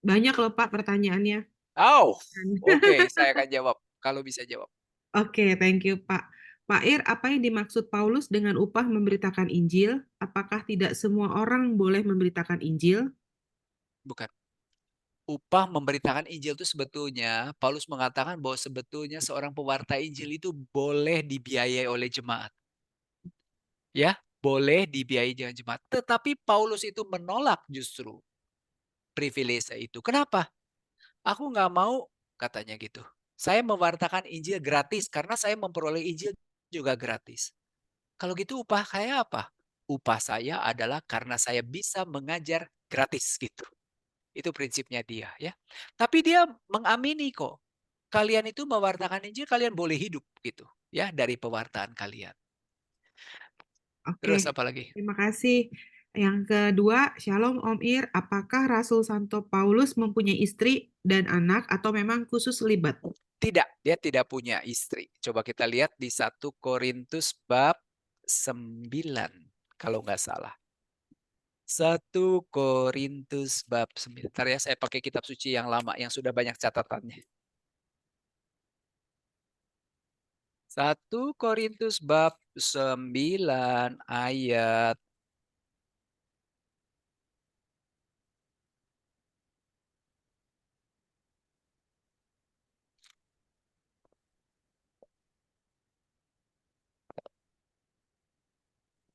Banyak loh Pak pertanyaannya. Oh, oke, saya akan jawab kalau bisa jawab. Oke, thank you Pak. Pak Ir, apa yang dimaksud Paulus dengan upah memberitakan Injil? Apakah tidak semua orang boleh memberitakan Injil? Bukan. Upah memberitakan Injil itu sebetulnya, Paulus mengatakan bahwa sebetulnya seorang pewarta Injil itu boleh dibiayai oleh jemaat. Ya, boleh dibiayai dengan jemaat. Tetapi Paulus itu menolak justru privilege itu. Kenapa? Aku nggak mau, katanya gitu. Saya mewartakan Injil gratis karena saya memperoleh Injil juga gratis. Kalau gitu upah saya apa? Upah saya adalah karena saya bisa mengajar gratis gitu. Itu prinsipnya dia ya. Tapi dia mengamini kok. Kalian itu mewartakan Injil, kalian boleh hidup gitu ya dari pewartaan kalian. Oke, Terus apa lagi? terima kasih. Yang kedua, Shalom Om Ir, apakah Rasul Santo Paulus mempunyai istri dan anak atau memang khusus libat? Tidak, dia tidak punya istri. Coba kita lihat di 1 Korintus bab 9 kalau nggak salah. 1 Korintus bab 9. Bentar ya, saya pakai kitab suci yang lama yang sudah banyak catatannya. 1 Korintus bab 9 ayat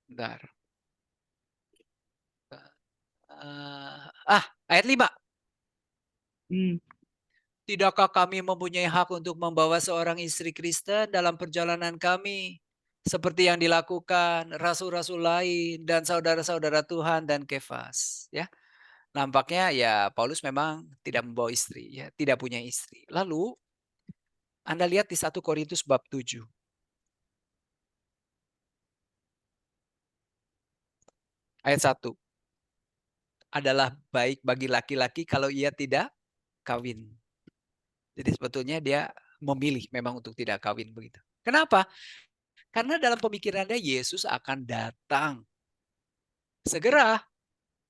bentar. Ayat 5. Hmm, Tidakkah kami mempunyai hak untuk membawa seorang istri Kristen dalam perjalanan kami? Seperti yang dilakukan rasul-rasul lain dan saudara-saudara Tuhan dan Kefas. Ya, nampaknya ya Paulus memang tidak membawa istri, ya, tidak punya istri. Lalu Anda lihat di 1 Korintus bab 7 ayat 1. Adalah baik bagi laki-laki kalau ia tidak kawin. Jadi sebetulnya dia memilih memang untuk tidak kawin begitu. Kenapa? Karena dalam pemikirannya Yesus akan datang segera.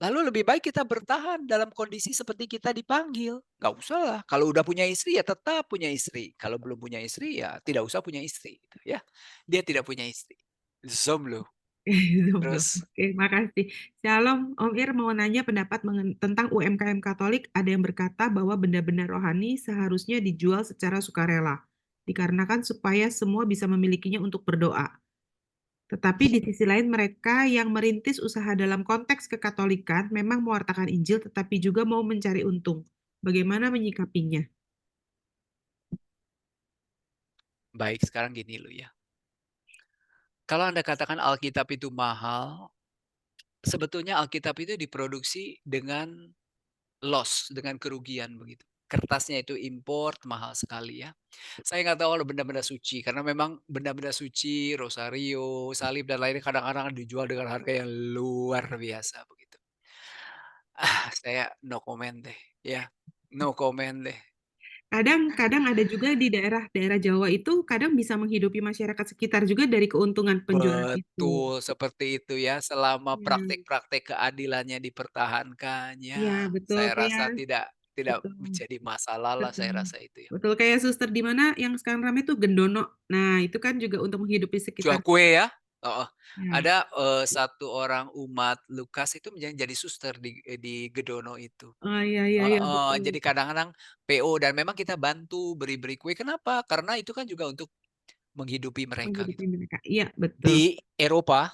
Lalu lebih baik kita bertahan dalam kondisi seperti kita dipanggil. Nggak usah lah. Kalau udah punya istri ya tetap punya istri. Kalau belum punya istri ya tidak usah punya istri. Gitu, ya, dia tidak punya istri. Zoom loh. Jomblo. Terus Oke, makasih. Shalom, Om Ir mau nanya pendapat tentang UMKM Katolik. Ada yang berkata bahwa benda-benda rohani seharusnya dijual secara sukarela, dikarenakan supaya semua bisa memilikinya untuk berdoa. Tetapi di sisi lain mereka yang merintis usaha dalam konteks kekatolikan memang mewartakan Injil tetapi juga mau mencari untung. Bagaimana menyikapinya? baik sekarang gini loh ya. Kalau Anda katakan Alkitab itu mahal, sebetulnya Alkitab itu diproduksi dengan loss, dengan kerugian begitu. Kertasnya itu import mahal sekali ya. Saya nggak tahu kalau benda-benda suci karena memang benda-benda suci, rosario, salib dan lainnya kadang-kadang dijual dengan harga yang luar biasa begitu. Saya no comment deh ya. No comment deh. Kadang-kadang ada juga di daerah-daerah Jawa itu kadang bisa menghidupi masyarakat sekitar juga dari keuntungan penjualan itu. Betul seperti itu ya. Selama Ya, praktek-praktek keadilannya dipertahankan ya ya, betul saya kayak rasa tidak tidak betul menjadi masalah lah betul saya rasa itu ya. betul kayak suster di mana yang sekarang ramai tuh Gendono. Nah, itu kan juga untuk menghidupi sekitar. Jual kue ya? Heeh. Ya. Ada, satu orang umat Lukas itu menjadi suster di Gedono itu. Oh iya iya iya Heeh, betul. jadi kadang-kadang PO dan memang kita bantu beri-beri kue. Kenapa? Karena itu kan juga untuk menghidupi mereka Menghidupi gitu. mereka. Iya, betul. Di Eropa,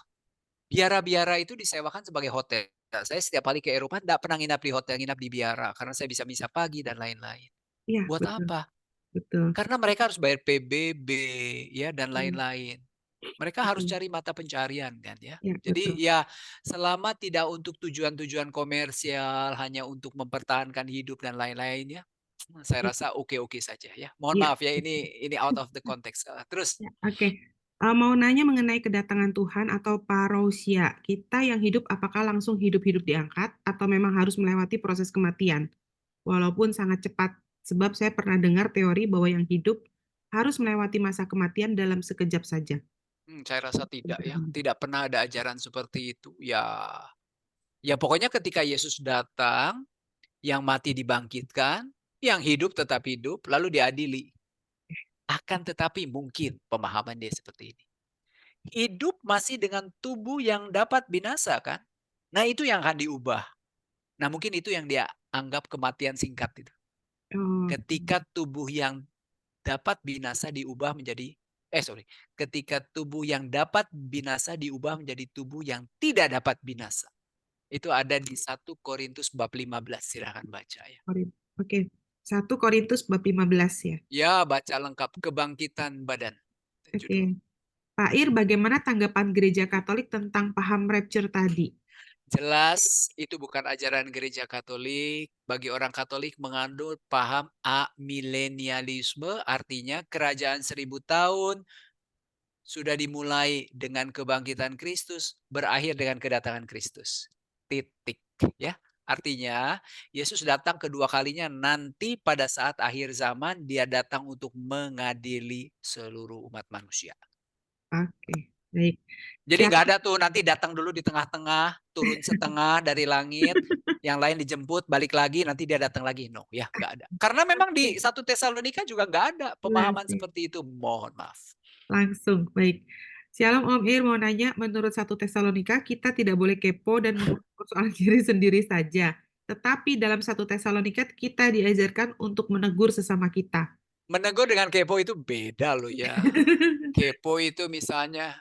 biara-biara itu disewakan sebagai hotel. Nah, saya setiap kali ke Eropa nggak pernah nginap di hotel, nginap di biara karena saya bisa misa pagi dan lain-lain. Iya, Buat betul. apa? Betul. Karena mereka harus bayar PBB ya dan Iya. lain-lain. Mereka harus Betul. cari mata pencarian kan ya. Ya, Jadi betul. ya selama tidak untuk tujuan-tujuan komersial, hanya untuk mempertahankan hidup dan lain-lain ya, saya rasa oke-oke saja ya. Mohon Iya. maaf ya ini out of the context. Terus Ya, oke. Mau nanya mengenai kedatangan Tuhan atau parousia. Kita yang hidup apakah langsung hidup-hidup diangkat atau memang harus melewati proses kematian? Walaupun sangat cepat. Sebab saya pernah dengar teori bahwa yang hidup harus melewati masa kematian dalam sekejap saja. saya rasa tidak ya. Tidak pernah ada ajaran seperti itu. Ya, ya pokoknya ketika Yesus datang, yang mati dibangkitkan, yang hidup tetap hidup, lalu diadili. Akan tetapi mungkin pemahaman dia seperti ini. Hidup masih dengan tubuh yang dapat binasa kan? Nah itu yang akan diubah. Nah mungkin itu yang dia anggap kematian singkat itu. Oh, Ketika tubuh yang dapat binasa diubah menjadi, sorry. Ketika tubuh yang dapat binasa diubah menjadi tubuh yang tidak dapat binasa. Itu ada di 1 Korintus bab 15. Silahkan baca ya. Oke. 1 Korintus bab 15 ya. Ya baca lengkap kebangkitan badan. Oke. Judul. Pak Ir, bagaimana tanggapan Gereja Katolik tentang paham rapture tadi? Jelas itu bukan ajaran gereja Katolik. Bagi orang Katolik mengandung paham amilenialisme, artinya kerajaan 1000 tahun sudah dimulai dengan kebangkitan Kristus, berakhir dengan kedatangan Kristus. Titik. Ya, artinya Yesus datang kedua kalinya nanti pada saat akhir zaman dia datang untuk mengadili seluruh umat manusia. Oke, baik. Jadi nggak Shalom. ada tuh nanti datang dulu di tengah-tengah, turun setengah dari langit, yang lain dijemput, balik lagi, nanti dia datang lagi. No, ya nggak ada. Karena memang di Oke, 1 Tesalonika juga nggak ada pemahaman langsung. seperti itu. Mohon maaf. Langsung, baik. Shalom Om Ir, mau nanya, menurut 1 Tesalonika, kita tidak boleh kepo dan mengukur soal diri sendiri saja. Tetapi dalam 1 Tesalonika, kita diajarkan untuk menegur sesama kita. Menegur dengan kepo itu beda loh ya. Kepo itu misalnya,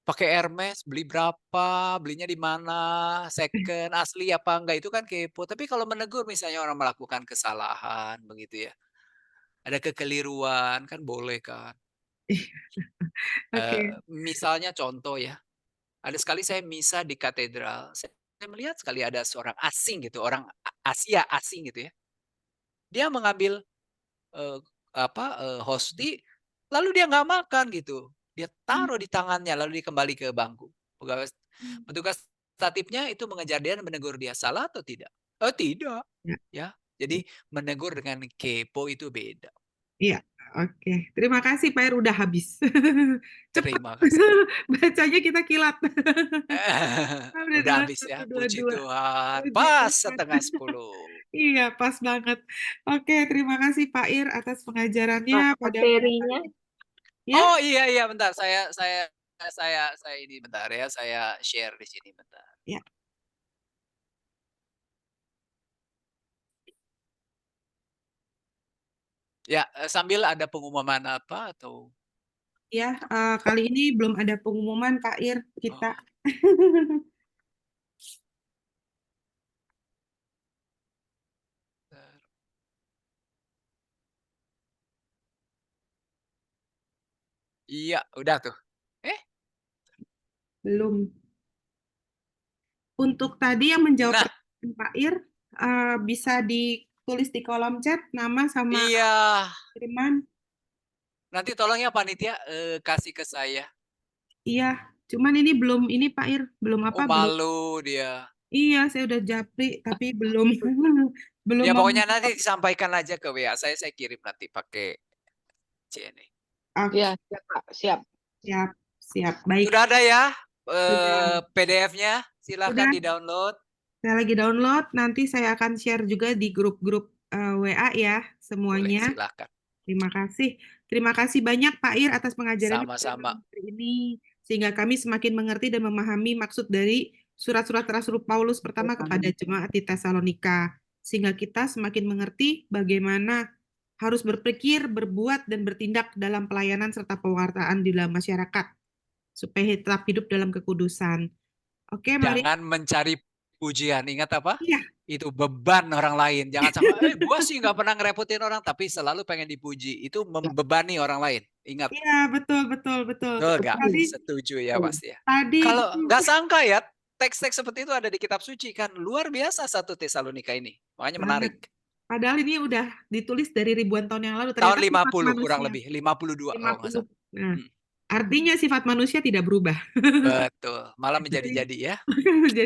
pakai Hermes, beli berapa, belinya di mana, second, asli apa enggak, itu kan kepo. Tapi kalau menegur misalnya orang melakukan kesalahan begitu ya, ada kekeliruan, kan boleh kan. Oke. Misalnya contoh ya, ada sekali saya misa di katedral, saya melihat sekali ada seorang asing gitu, orang Asia asing gitu ya. Dia mengambil, eee, hosti, lalu dia nggak makan gitu. Dia taruh di tangannya, lalu dia kembali ke bangku. Petugas tatipnya itu mengejar dia dan menegur dia, "Salah atau tidak?" "Oh tidak." Ya, Ya, jadi menegur dengan kepo itu beda. iya, oke. Terima kasih, Pak Ir, udah habis. Cepat. Terima kasih. Bacanya kita kilat. Udah Udah habis ya, puji 21:22. Tuhan. Puji Pas Tuhan. setengah 10. Iya, pas banget. Oke, terima kasih Pak Ir atas pengajarannya pada malam hari Materinya ini. Ya, Oh, iya iya, bentar, saya ini bentar ya, saya share di sini bentar. ya, Ya, sambil ada pengumuman apa atau ya. Kali ini belum ada pengumuman Pak Ir kita. oh, bentar. Iya, udah tuh. Eh, Belum. Untuk tadi yang menjawab nah, pertanyaan Pak Ir, bisa ditulis di kolom chat nama sama iya. kiriman. Nanti tolong ya panitia, kasih ke saya. Iya, cuman ini belum ini Pak Ir, belum apa? Oh, Belum. malu dia. Iya, saya udah japri tapi belum belum Ya mau pokoknya nanti menjawab. disampaikan aja ke WA saya kirim nanti pakai CNI. Oke, ya, siap, Pak. Siap. siap, siap. Baik. Sudah ada ya, Sudah. PDF-nya? Silahkan Udah. di-download. Saya lagi download, nanti saya akan share juga di grup-grup WA ya, Boleh, semuanya. silahkan. Terima kasih. Terima kasih banyak Pak Ir atas pengajarannya pada Sama-sama. malam hari ini, sehingga kami semakin mengerti dan memahami maksud dari surat-surat Rasul Paulus pertama kepada jemaat di Tesalonika, sehingga kita semakin mengerti bagaimana harus berpikir, berbuat, dan bertindak dalam pelayanan serta pewartaan di dalam masyarakat, supaya tetap hidup dalam kekudusan. Oke, mari. Jangan mencari pujian. Ingat apa? Iya, Itu beban orang lain. Jangan sampai, gua sih nggak pernah ngerepotin orang, tapi selalu pengen dipuji. Itu membebani orang lain. Ingat, Iya, betul, betul, betul. betul nggak? Tadi, Setuju ya pasti ya. tadi Kalau itu, nggak sangka ya, teks-teks seperti itu ada di kitab suci kan. Luar biasa 1 Tesalonika ini. Makanya banget. menarik. Padahal ini udah ditulis dari ribuan tahun yang lalu. Tahun Ternyata sifat 50 kurang manusia. lebih. 52 kalau nggak 50. salah. Nah, Hmm, artinya sifat manusia tidak berubah. betul. Malah Jadi, menjadi-jadi ya. jadi